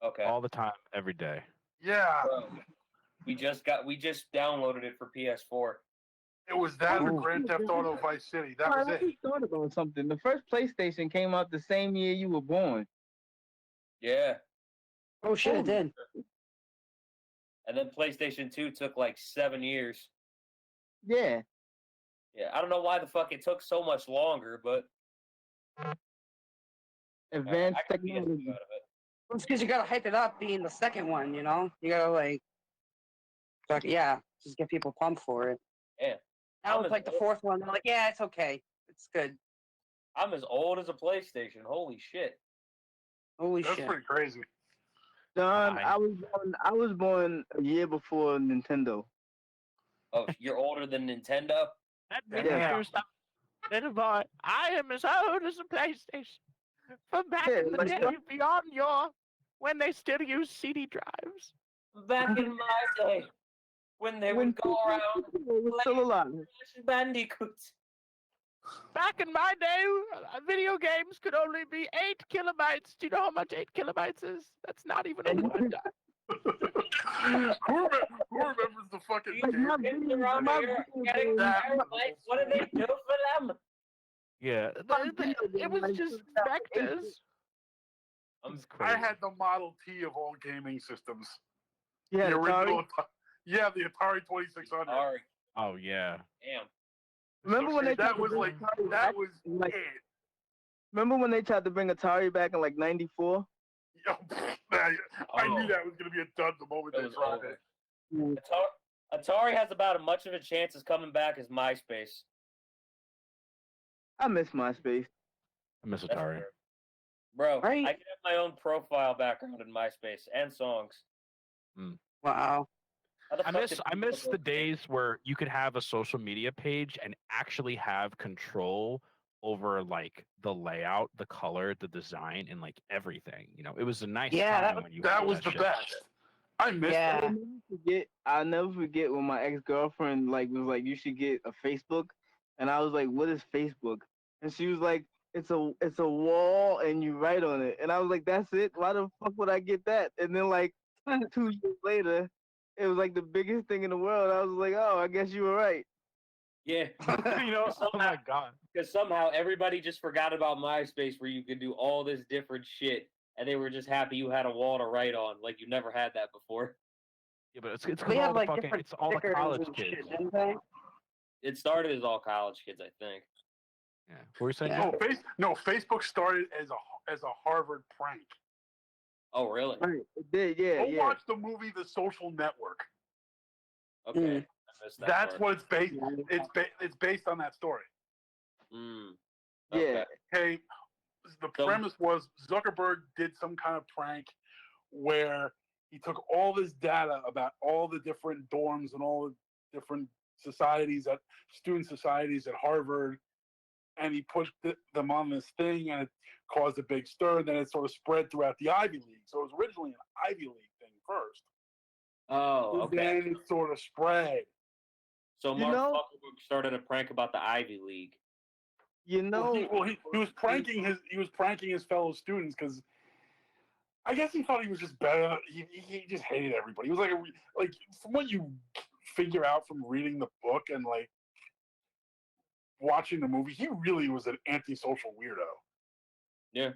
Okay. All the time, every day. Yeah. Bro, we just downloaded it for PS4. It was that or Ooh. Grand Theft Auto Vice City. That was I it. just thought about something. The first PlayStation came out the same year you were born. Yeah. Oh shit, it did. And then PlayStation 2 took like 7 years. Yeah. Yeah, I don't know why the fuck it took so much longer, but Advanced I got PS2 technology. out of it. It's because you gotta hype it up being the second one, you know? You gotta just get people pumped for it. Yeah. Now I'm it's like the as- fourth one. They're like, yeah, it's okay. It's good. I'm as old as a PlayStation. Holy shit. Holy That's shit. pretty crazy. John, I- I was born a year before Nintendo. Oh, you're older than Nintendo? That Yeah. Little boy, I am as old as a PlayStation. From back Yeah, in the like day what? beyond when they still used CD drives. Back in my day, when they would go around was still alive. Crash Bandicoots. Back in my day, video games could only be 8 kilobytes. Do you know how much 8 kilobytes is? That's not even a word. Who remembers the fucking These game? kids around here getting terabytes. What do they do for them? Yeah, it was just vectors. It's I crazy. had the Model T of all gaming systems. Yeah, the original. Atari. Yeah, the Atari 2600. Sorry. Oh yeah. Damn. Remember when they that tried to was bring like Atari that back? was Like- it. Remember when they tried to bring Atari back in like '94? Yo, I Oh. knew that was gonna be a dud the moment It they was tried over. it. Atari has about as much of a chance as coming back as MySpace. I miss MySpace. I miss That's Atari. fair. Bro, Right. I can have my own profile background in MySpace and songs. Wow. How the I fuck miss did I people miss go- the days where you could have a social media page and actually have control over like the layout, the color, the design, and like everything. It was a nice Yeah, time that when you That had was the shit. best. I missed Yeah. that. I'll never forget when my ex-girlfriend was like, you should get a Facebook. And I was like, what is Facebook? And she was like, it's a wall and you write on it. And I was like, that's it? Why the fuck would I get that? And then like 2 years later, it was like the biggest thing in the world. I was like, oh, I guess you were right. Yeah. You know, oh my god. Because somehow everybody just forgot about MySpace where you could do all this different shit, and they were just happy you had a wall to write on, like you never had that before. Yeah, but it's 'cause They all had the like fucking, different it's all the stickers college and kids. shit, didn't they? It started as all college kids, I think. Yeah. What were you saying? Yeah. Jay? Facebook started as a Harvard prank. Oh, really? Right. It did, yeah, Go yeah. watch the movie The Social Network. Okay. Mm. I missed that That's part. what it's based. It's based on that story. Mm. Yeah. Okay. Okay, the So- premise was Zuckerberg did some kind of prank where he took all this data about all the different dorms and all the different student societies at Harvard, and he pushed them on this thing, and it caused a big stir. And then it sort of spread throughout the Ivy League. So it was originally an Ivy League thing first. Oh, And okay. then it sort of spread. So You Mark know- Zuckerberg started a prank about the Ivy League. You know, He was pranking his fellow students because I guess he thought he was just better. He just hated everybody. He was like from what you figure out from reading the book and like watching the movie, he really was an antisocial weirdo, Yeah.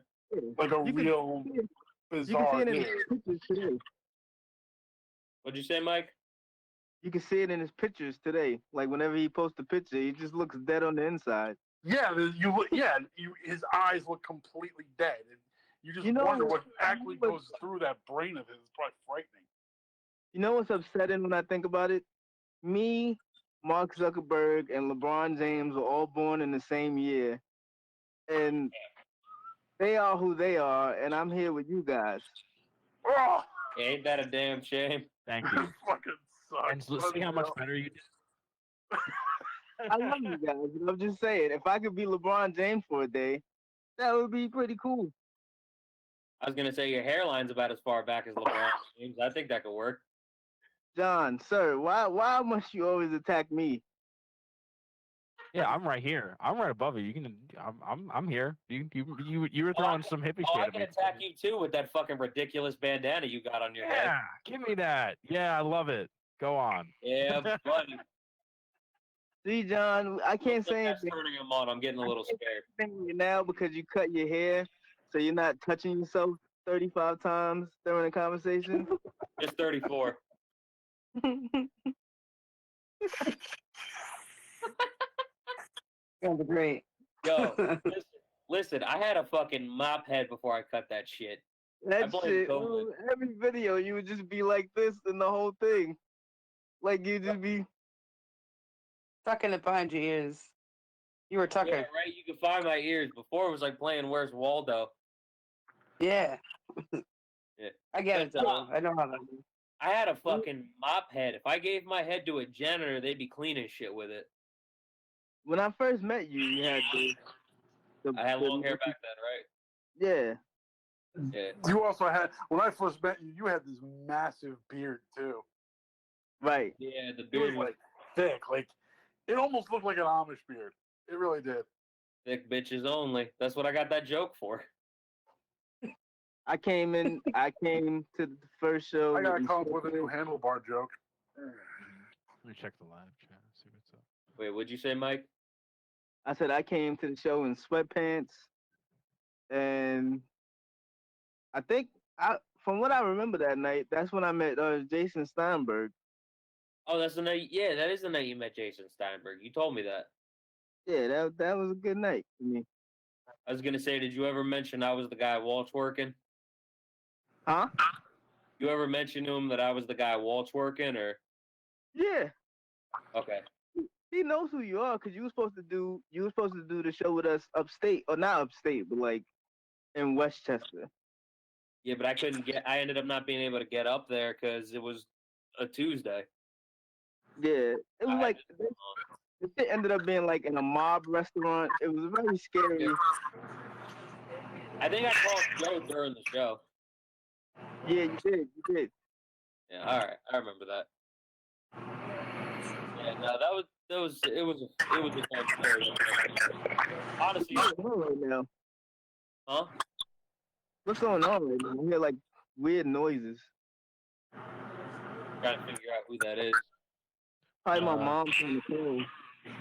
like a You can real see it- you bizarre can see it in dude. his pictures today. What'd you say, Mike? You can see it in his pictures today. Like whenever he posts a picture, he just looks dead on the inside. Yeah, his eyes look completely dead. And you just You know wonder what- what actually what- goes through that brain of his. It's probably frightening. You know what's upsetting when I think about it? Me, Mark Zuckerberg, and LeBron James were all born in the same year. And they are who they are, and I'm here with you guys. Oh, Ain't that a damn shame? Thank it you. fucking And sucks. see how much better you did. I love you guys, but I'm just saying, if I could be LeBron James for a day, that would be pretty cool. I was gonna say your hairline's about as far back as LeBron James. I think that could work. John, sir, why must you always attack me? Yeah, I'm right here. I'm right above you. You can. I'm here. You were throwing some hippie Oh, shit I at can me. attack you too with that fucking ridiculous bandana you got on your head. Yeah, give me that. Yeah, I love it. Go on. Yeah, buddy. See, John, I can't Looks like say that's anything turning him on. I'm getting a little scared. right now because you cut your hair, so you're not touching yourself 35 times during a conversation. Just 34. Sounds great. Yo, listen, I had a fucking mop head before I cut that shit. That blame shit, COVID. every video you would just be like this in the whole thing. Like you'd just be, Tucking it behind your ears. You were Yeah, tucking. right? You can find my ears. Before it was like playing Where's Waldo. Yeah. Yeah. I get it But, though. I know how that is. I had a fucking mop head. If I gave my head to a janitor, they'd be cleaning shit with it. when I first met you, you had the I had long hair back then, Yeah. right? Yeah. You also had, when I first met you, you had this massive beard too. Right. Yeah, the It was beard was like thick, like it almost looked like an Amish beard. It really did. thick bitches only. That's what I got that joke for. I came to the first show. I gotta with come up with a Sweatpants. new handlebar joke. Let me check the live chat. See what's up. Wait, what'd you say, Mike? I said I came to the show in sweatpants, and I think from what I remember that night, that's when I met Jason Steinberg. Oh, that's the night. Yeah, that is the night you met Jason Steinberg. You told me that. Yeah, that was a good night for me. I was gonna say, did you ever mention I was the guy Walt's working? Huh? You ever mention to him that I was the guy Walt's working, or Yeah. okay? He knows who you are because you were supposed to do the show with us upstate, or not upstate, but like in Westchester. Yeah, but I couldn't get. I ended up not being able to get up there because it was a Tuesday. Yeah, it was I like had the shit ended up being like in a mob restaurant. It was very scary. I think I called Joe during the show. Yeah, you did. Yeah, all right, I remember that. Yeah, no, it was a fun story. Honestly, What's going on right now? huh? What's going on right now? I hear like weird noises. Trying to figure out who that is. Probably my mom from the call.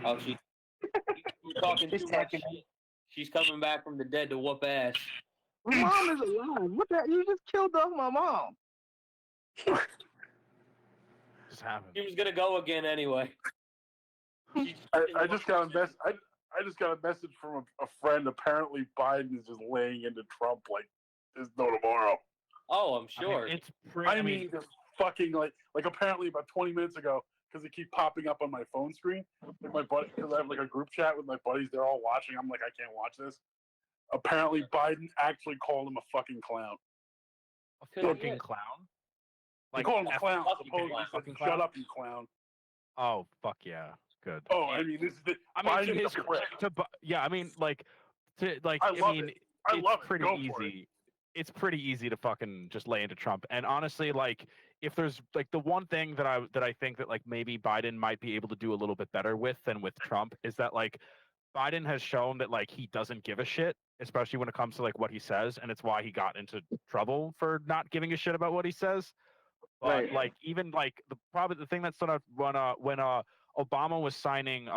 Oh, you're talking too much shit. She's coming back from the dead to whoop ass. My mom is alive. What the? You just killed off my mom. Just happened. She was gonna go again anyway. I just got a mess. I just got a message from a friend. Apparently, Biden is just laying into Trump like there's no tomorrow. Oh, I'm sure. I mean, it's pretty. I mean, just fucking like apparently about 20 minutes ago, because they keep popping up on my phone screen. Like my buddy, because I have like a group chat with my buddies. They're all watching. I'm like, I can't watch this. Apparently, Biden actually called him a fucking clown. a fucking clown. He called him a F- clown. fucking Supposedly, clown. he said, Fucking "Shut clown. up, you clown." Oh fuck yeah, good. Oh, I mean, this is the. I mean, Biden's to his, a prick. yeah, I mean, like, I love it. I it's love it. pretty Go for it. easy. It's pretty easy to fucking just lay into Trump. And honestly, like, if there's like the one thing that I think that like maybe Biden might be able to do a little bit better with than with Trump is that like Biden has shown that like he doesn't give a shit, especially when it comes to like what he says, and it's why he got into trouble for not giving a shit about what he says. But Right. like even like probably the thing that stood out when Obama was signing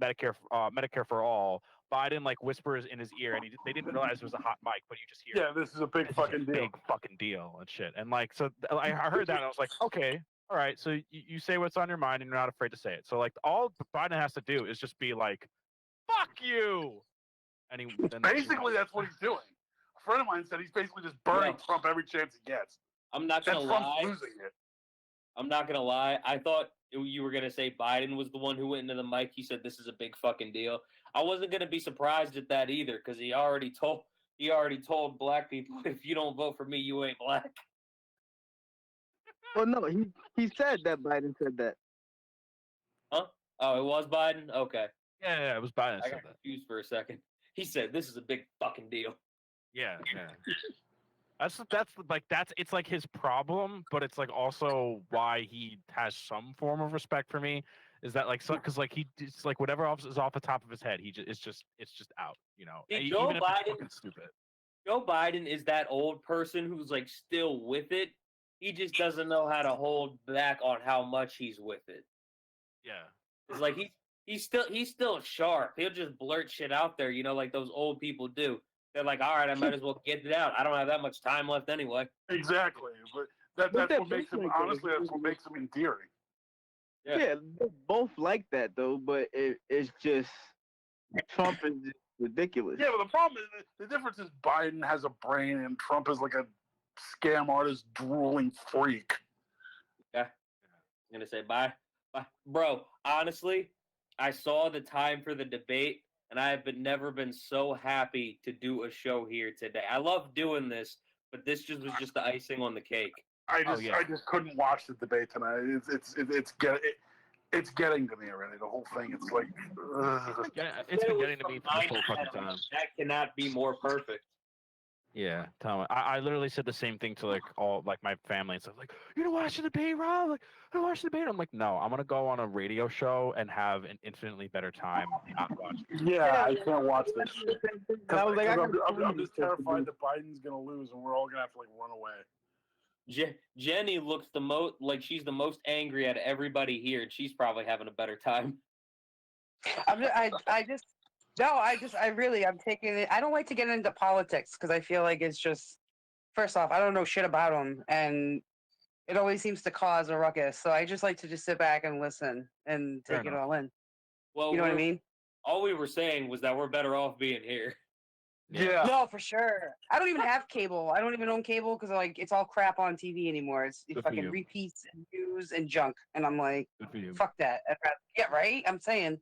Medicare for all, Biden like whispers in his ear, and they didn't realize it was a hot mic, but you just hear, Yeah, this is a big "This is fucking a deal. big fucking deal and shit." And like, so I heard that and I was like, okay, all right. So you say what's on your mind and you're not afraid to say it. So like, all Biden has to do is just be like, "Fuck you," and Basically, that's what he's doing. A friend of mine said he's basically just burning Yeah. Trump every chance he gets. I'm not And gonna Trump's lie. losing it. I'm not gonna lie. I thought you were gonna say Biden was the one who went into the mic. He said this is a big fucking deal. I wasn't gonna be surprised at that either, because he already told black people, if you don't vote for me, you ain't black. Well, no, he said that. Biden said that. Oh, it was Biden? Okay. yeah, it was Biden that I said got that. confused for a second. He said this is a big fucking deal. Yeah. That's it's like his problem, but it's like also why he has some form of respect for me. Is that like because like it's like whatever is off the top of his head, it's just out, you know. See, Even Joe if it's Biden- fucking stupid. Joe Biden is that old person who's like still with it. He just doesn't know how to hold back on how much he's with it. Yeah. It's like he's still sharp. He'll just blurt shit out there, you know, like those old people do. They're like, all right, I might as well get it out. I don't have that much time left anyway. Exactly, but But that's they're what makes both him. like that. Honestly, that's what makes him endearing. Yeah. Yeah, they're both like that though, but it's just Trump is just ridiculous. Yeah, but the problem is the difference is Biden has a brain and Trump is like a scam artist, drooling freak. I'm gonna say bye. Bro, honestly, I saw the time for the debate, and I have never been so happy to do a show here today. I love doing this, but this just was just the icing on the cake. I Oh, yeah. just couldn't watch the debate tonight. It's getting to me already. The whole thing. It's like, ugh. Yeah, it's been getting to me for this whole fucking time. That cannot be more perfect. Yeah, tell me. I literally said the same thing to like all like my family and stuff. Like, you don't watch the debate, Rob? Like, you don't watch the debate? I'm like, no, I'm gonna go on a radio show and have an infinitely better time not watching. Yeah, I can't watch this shit. I was like, I'm just terrified that Biden's gonna lose, and we're all gonna have to like run away. Jenny looks the most like she's the most angry at everybody here, and she's probably having a better time. I'm taking it. I don't like to get into politics because I feel like it's just, first off, I don't know shit about them, and it always seems to cause a ruckus. So I just like to just sit back and listen and Fair take it enough. all in. Well, You know what I mean? All we were saying was that we're better off being here. Yeah. No, for sure. I don't even have cable. I don't even own cable because like it's all crap on TV anymore. It's Good for fucking you. repeats and news and junk, and I'm like, Good for you. fuck that. Yeah, right. I'm saying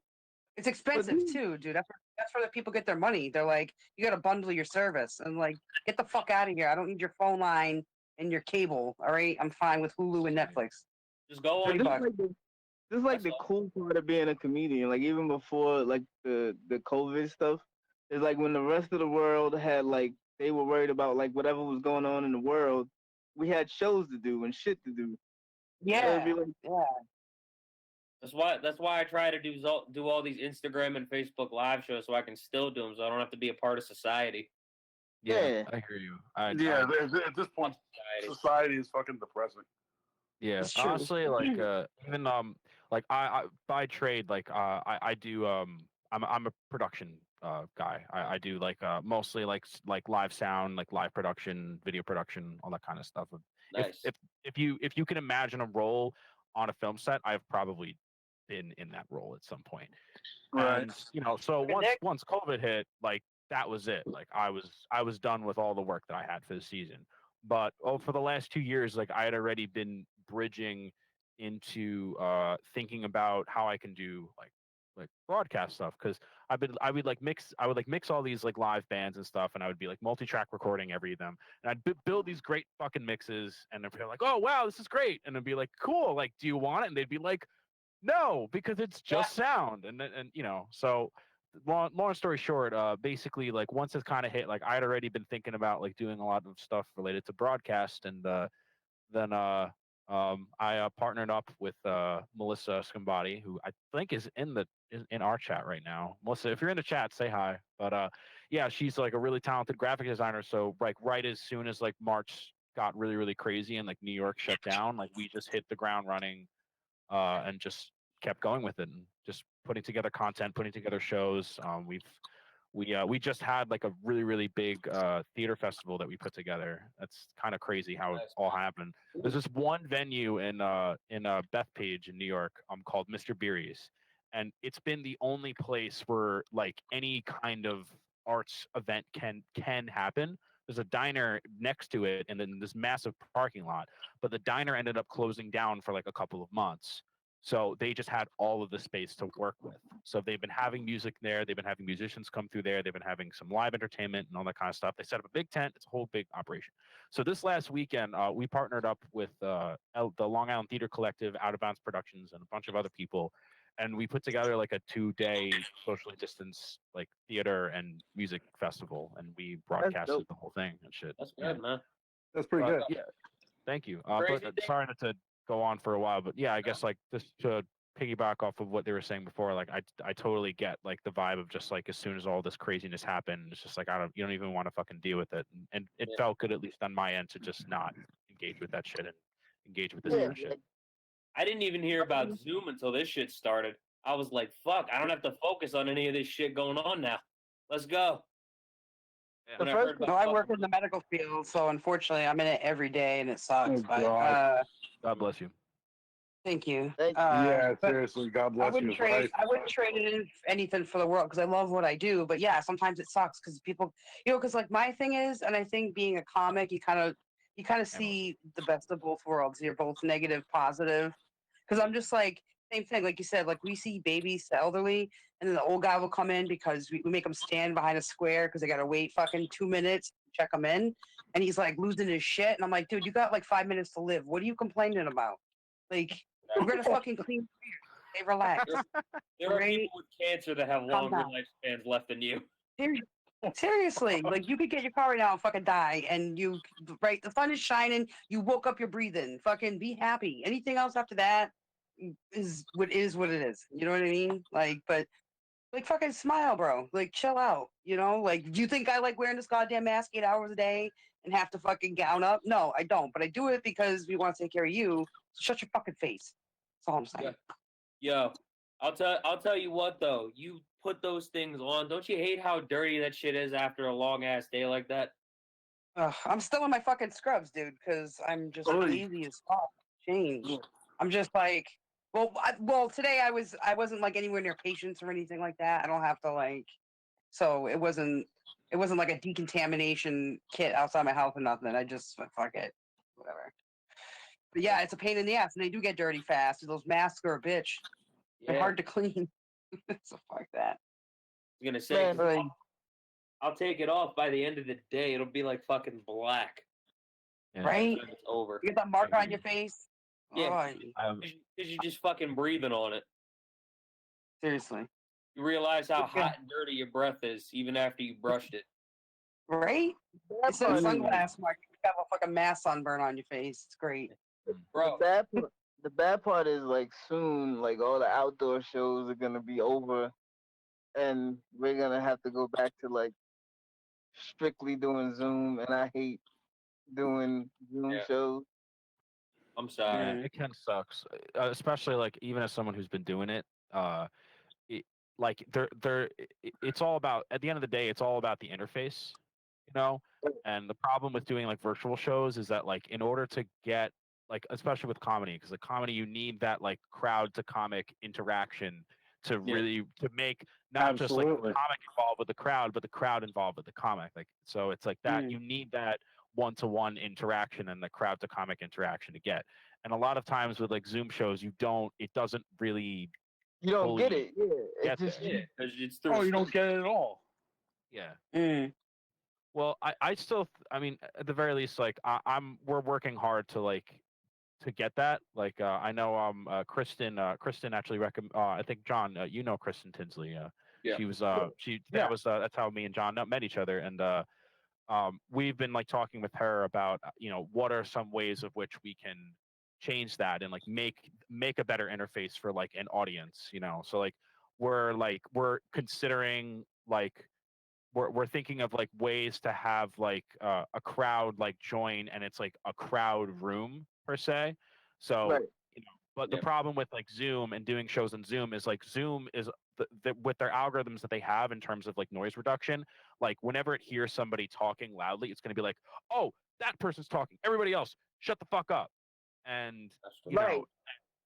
it's expensive too, dude. That's where the people get their money. They're like, you got to bundle your service, and like, get the fuck out of here. I don't need your phone line and your cable. All right, I'm fine with Hulu and Netflix. Just go on. $30 bucks. This is like That's the cool part of being a comedian. Like even before like the COVID stuff, it's like when the rest of the world had like they were worried about like whatever was going on in the world, we had shows to do and shit to do. Yeah, It'd be like, yeah. That's why I try to do all these Instagram and Facebook live shows so I can still do them, so I don't have to be a part of society. Yeah. I hear you. Yeah, at this point, Society. society is fucking depressing. Yeah, It's true. honestly, even like I by trade, I do I'm a production guy. I do mostly like live sound, like live production, video production, all that kind of stuff. Nice. If you can imagine a role on a film set, I've probably been in that role at some point. Right. And so once COVID hit, like that was it. Like I was done with all the work that I had for the season. But for the last 2 years, like I had already been bridging into thinking about how I can do like broadcast stuff, because I would mix all these like live bands and stuff, and I would be like multi-track recording every of them, and I'd build these great fucking mixes, and they'd be like, oh wow, this is great, and I'd be like, cool, like do you want it? And they'd be like, no, because it's just sound, and so long story short, basically like once it's kind of hit, like I had already been thinking about like doing a lot of stuff related to broadcast, and then I partnered up with Melissa Scambati, who I think is in our chat right now. Melissa, if you're in the chat, say hi. But yeah, she's like a really talented graphic designer. So like right as soon as like March got really really crazy and like New York shut down, like we just hit the ground running, and just kept going with it and just putting together content, putting together shows. We just had like a really really big theater festival that we put together. That's kind of crazy how it all happened. There's this one venue in Bethpage in New York called Mr. Beery's, and it's been the only place where like any kind of arts event can happen. There's a diner next to it and then this massive parking lot, but the diner ended up closing down for like a couple of months. So they just had all of the space to work with. So they've been having music there. They've been having musicians come through there. They've been having some live entertainment and all that kind of stuff. They set up a big tent. It's a whole big operation. So this last weekend, we partnered up with the Long Island Theater Collective, Out of Bounds Productions, and a bunch of other people. And we put together like a 2-day socially distanced like theater and music festival, and we broadcasted the whole thing and shit. That's good, man. That's pretty good. Yeah, thank you. Crazy But thing. sorry not to go on for a while, but yeah, I guess like just to piggyback off of what they were saying before, like I totally get like the vibe of just like as soon as all this craziness happened, it's just like you don't even want to fucking deal with it, and it felt good at least on my end to just not engage with that shit and engage with this other shit. I didn't even hear about Zoom until this shit started. I was like, fuck, I don't have to focus on any of this shit going on now. Let's go. Yeah. When I heard No, about I fucking- work in the medical field, so unfortunately, I'm in it every day, and it sucks. Oh, but God. God bless you. thank you. Thank you. Yeah, but seriously, God I bless you. wouldn't trade. I wouldn't trade it in anything for the world because I love what I do. But yeah, sometimes it sucks because people, because like my thing is, and I think being a comic, you kind of see the best of both worlds. You're both negative, positive. Because I'm just like same thing, like you said, like we see babies, the elderly, and then the old guy will come in because we make them stand behind a square because they gotta wait fucking 2 minutes to check them in, and he's like losing his shit, and I'm like, dude, you got like 5 minutes to live. What are you complaining about? Like, we're gonna fucking clean. Hey, relax. There are Right? people with cancer that have Calm longer down. lifespans left than you. Seriously, like you could get your car right now and fucking die, and you right. The sun is shining. You woke up. You're breathing. Fucking be happy. Anything else after that is what it is. You know what I mean? Like, but like fucking smile, bro. Like chill out. You know? Like, do you think I like wearing this goddamn mask 8 hours a day and have to fucking gown up? No, I don't. But I do it because we want to take care of you. So shut your fucking face. That's all I'm saying. Yo, I'll tell you what though. You put those things on. Don't you hate how dirty that shit is after a long ass day like that? I'm still in my fucking scrubs, dude, because I'm just lazy as fuck. Change. I'm just like, well, today I wasn't like anywhere near patients or anything like that. I don't have to like, so it wasn't like a decontamination kit outside my house or nothing. I just fuck it, whatever. But yeah, it's a pain in the ass, and they do get dirty fast. Those masks are a bitch. They're hard to clean. So fuck that. I was gonna say, Really. I'll take it off by the end of the day. It'll be like fucking black. Yeah. Right? It's over. You get that mark on your face? Yeah. Oh, Because you're just fucking breathing on it. seriously. You realize how Yeah. hot and dirty your breath is even after you brushed it. Right? It's a sunglass mark. You have a fucking mass sunburn on your face. It's great. Bro, The bad part is like soon, like all the outdoor shows are gonna be over, and we're gonna have to go back to like strictly doing Zoom, and I hate doing Zoom Yeah. shows. I'm sorry. Yeah, it kind of sucks, especially like even as someone who's been doing it. Like it's all about, at the end of the day, it's all about the interface, you know. And the problem with doing like virtual shows is that like in order to get like, especially with comedy, because the comedy you need that like crowd to comic interaction to really to make not just like the comic involved with the crowd, but the crowd involved with the comic. Like so, it's like that you need that one-to-one interaction and the crowd to comic interaction to get. And a lot of times with like Zoom shows, it doesn't really. You don't get it. Yeah, it's just it's you don't get it at all. Yeah. Well, I still, I mean, at the very least, like we're working hard to get that. Like, I know, Kristen actually I think John, you know, Kristen Tinsley. She was, that's how me and John met each other. And, we've been like talking with her about, you know, what are some ways of which we can change that and like make a better interface for like an audience, you know. So like we're considering like we're thinking of like ways to have like a crowd like join, and it's like a crowd room per se. So you know, but the problem with like Zoom and doing shows on Zoom is like Zoom is with their algorithms that they have in terms of like noise reduction, like whenever it hears somebody talking loudly, it's going to be like, oh, that person's talking, everybody else shut the fuck up. And you know,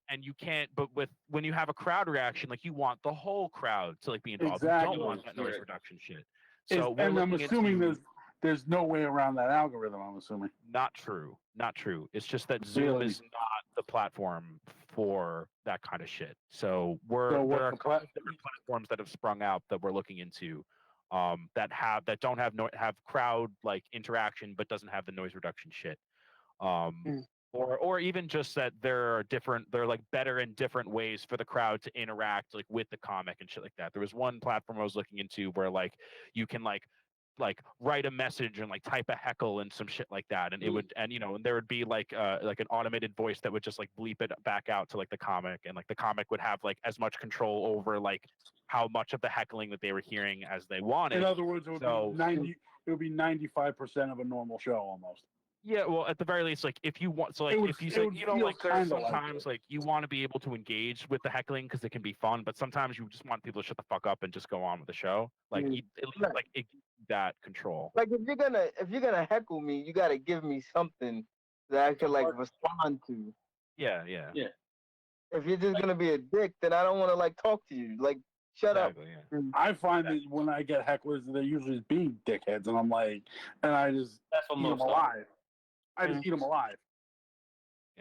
and you can't, but when you have a crowd reaction, like you want the whole crowd to like be involved. Exactly. You don't want that noise reduction shit. So and I'm assuming there's no way around that algorithm. I'm assuming. Not true. It's just that Zoom is not the platform for that kind of shit. So there are different platforms that have sprung out that we're looking into, that don't have crowd like interaction, but doesn't have the noise reduction shit. Or even just that they're like better in different ways for the crowd to interact like with the comic and shit like that. There was one platform I was looking into where like you can like write a message and like type a heckle and some shit like that, and it would, and you know, and there would be like an automated voice that would just like bleep it back out to like the comic, and like the comic would have like as much control over like how much of the heckling that they were hearing as they wanted. In other words, it would be 95% of a normal show almost. Yeah, well, at the very least, like if you want, so like if you say, you know, like there's sometimes like you want to be able to engage with the heckling because it can be fun, but sometimes you just want people to shut the fuck up and just go on with the show. Like at least like it gives you that control. Like if you're gonna heckle me, you gotta give me something that I can like respond to. Yeah. If you're just gonna be a dick, then I don't want to like talk to you. Like shut up. Yeah. I find that when I get hecklers, they're usually being dickheads, and I'm like, and I just eat them alive. I just eat them alive.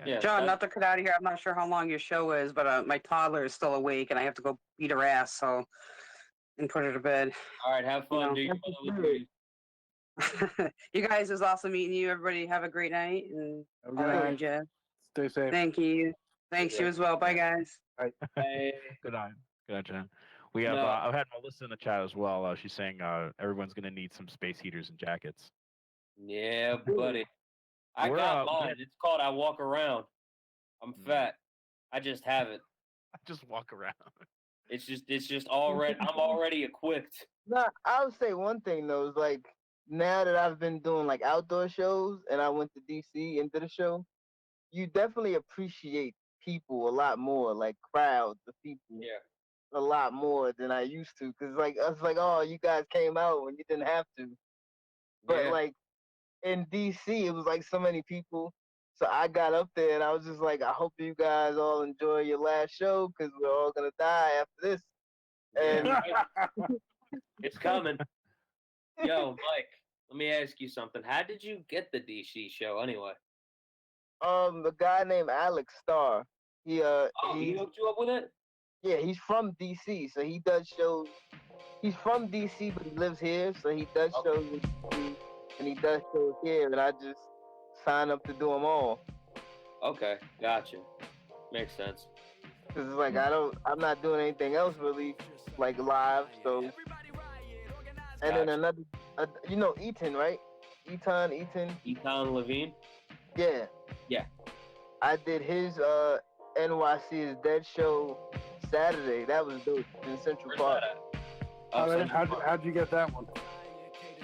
Yeah. John, not to cut out of here. I'm not sure how long your show is, but my toddler is still awake, and I have to go beat her ass, and put her to bed. All right, have fun, dude. You guys, it was awesome meeting you. Everybody, have a great night, and Jeff. Stay safe. Thank you. Thanks, you as well. Bye, guys. Bye. Hey. Good night, John. We have. I've had Melissa in the chat as well. She's saying everyone's gonna need some space heaters and jackets. Yeah, buddy. I got mine. It's called I Walk Around. I'm fat. I just have it. I just walk around. It's just already. I'm already equipped. Nah, I would say one thing though is like now that I've been doing like outdoor shows and I went to DC and did a show, you definitely appreciate people a lot more, like crowds of people. Yeah. A lot more than I used to, because like I was like, oh, you guys came out when you didn't have to, but like in DC it was like so many people, so I got up there and I was just like, I hope you guys all enjoy your last show because we're all gonna die after this. And it's coming. Yo, Mike, let me ask you something. How did you get the DC show anyway? A guy named Alex Starr. He hooked you up with it? Yeah, he's from DC, so he does shows. He's from DC, but he lives here, so he does shows in DC, and he does shows here, and I just sign up to do them all. Okay, gotcha. Makes sense. Cause it's like I'm not doing anything else really, like live. So, and then another, you know, Eaton, right? Eaton Levine. Yeah. I did his NYC is Dead show Saturday. That was dope in Central Park. How'd you get that one?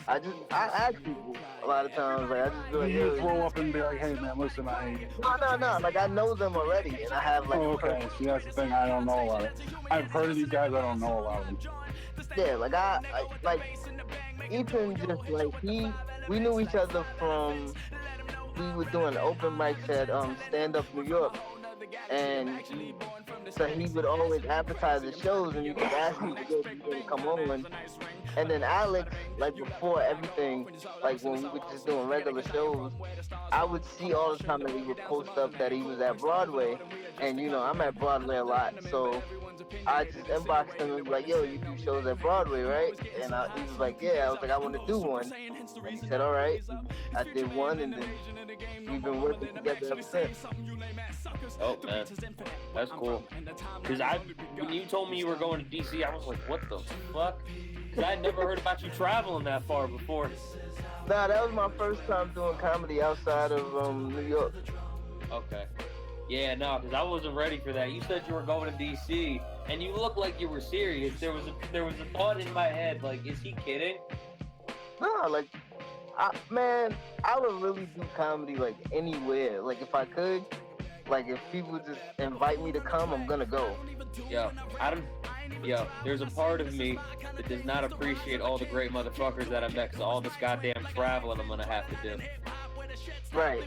I ask people a lot of times, like I just be like, You yo, just roll up and be like, hey man, listen, no, like I know them already, and I have like. Oh, okay. See, that's the thing. I don't know a lot of. I've heard of these guys. I don't know a lot of them. Yeah, like I like Ethan just like we knew each other from we were doing open mics at Stand Up New York, and so he would always advertise the shows, and you could ask him to come on. And then Alex, like before everything, like when we were just doing regular shows, I would see all the time that he would post up that he was at Broadway, and you know I'm at Broadway a lot, so I just inboxed him and was like, yo, you do shows at Broadway, right? And he was like, yeah. I was like, I want to do one. And he said, all right. I did one, and then we've been working together ever since. Oh man, that's cool. Cause when you told me you were going to DC, I was like, what the fuck? Cause I'd never heard about you traveling that far before. Nah, that was my first time doing comedy outside of New York. Okay. Yeah, no, because I wasn't ready for that. You said you were going to DC, and you looked like you were serious. There was a thought in my head, like, is he kidding? No, like, man, I would really do comedy like anywhere. Like if I could, like if people just invite me to come, I'm gonna go. There's a part of me that does not appreciate all the great motherfuckers that I met, because all this goddamn traveling I'm gonna have to do. Right.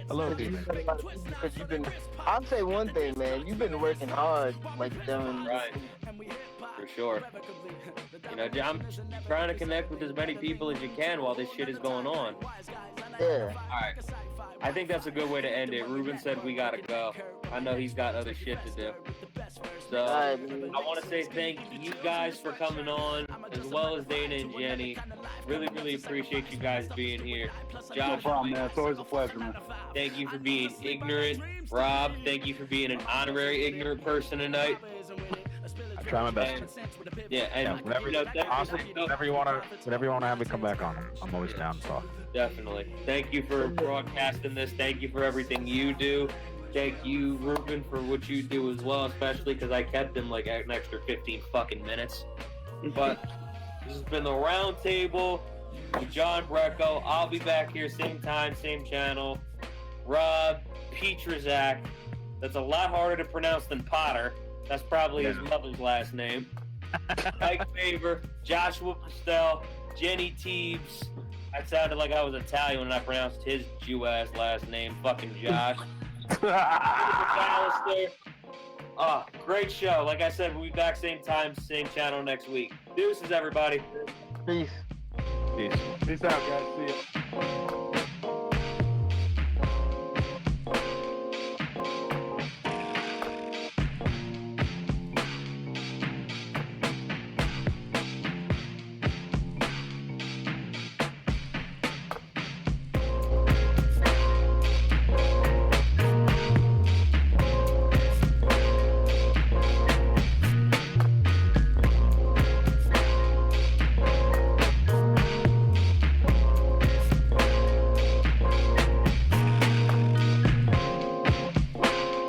Hello, because you've been. I'll say one thing, man. You've been working hard, like doing. Right. For sure. You know, I'm trying to connect with as many people as you can while this shit is going on. Yeah. All right. I think that's a good way to end it. Ruben said we gotta go. I know he's got other shit to do. So I want to say thank you guys for coming on, as well as Dana and Jenny. Really, really appreciate you guys being here. Josh, No problem, man. It's always a pleasure, man. Thank you for being ignorant. Rob, thank you for being an honorary ignorant person tonight. I try my best. Yeah, and whenever, honestly, whenever you want to have me come back on, I'm always down to talk. Definitely. Thank you for broadcasting this. Thank you for everything you do. Thank you, Ruben, for what you do as well, especially because I kept him like an extra 15 fucking minutes. But this has been the Round Table with John Brecko. I'll be back here same time, same channel. Rob Petrazak. That's a lot harder to pronounce than Potter. That's probably his mother's last name. Mike Faber, Joshua Pastel, Jenny Teebs. I sounded like I was Italian when I pronounced his Jew-ass last name, fucking Josh. McAllister. Great show. Like I said, we'll be back same time, same channel next week. Deuces, everybody. Peace. Peace. Peace out, guys. See ya.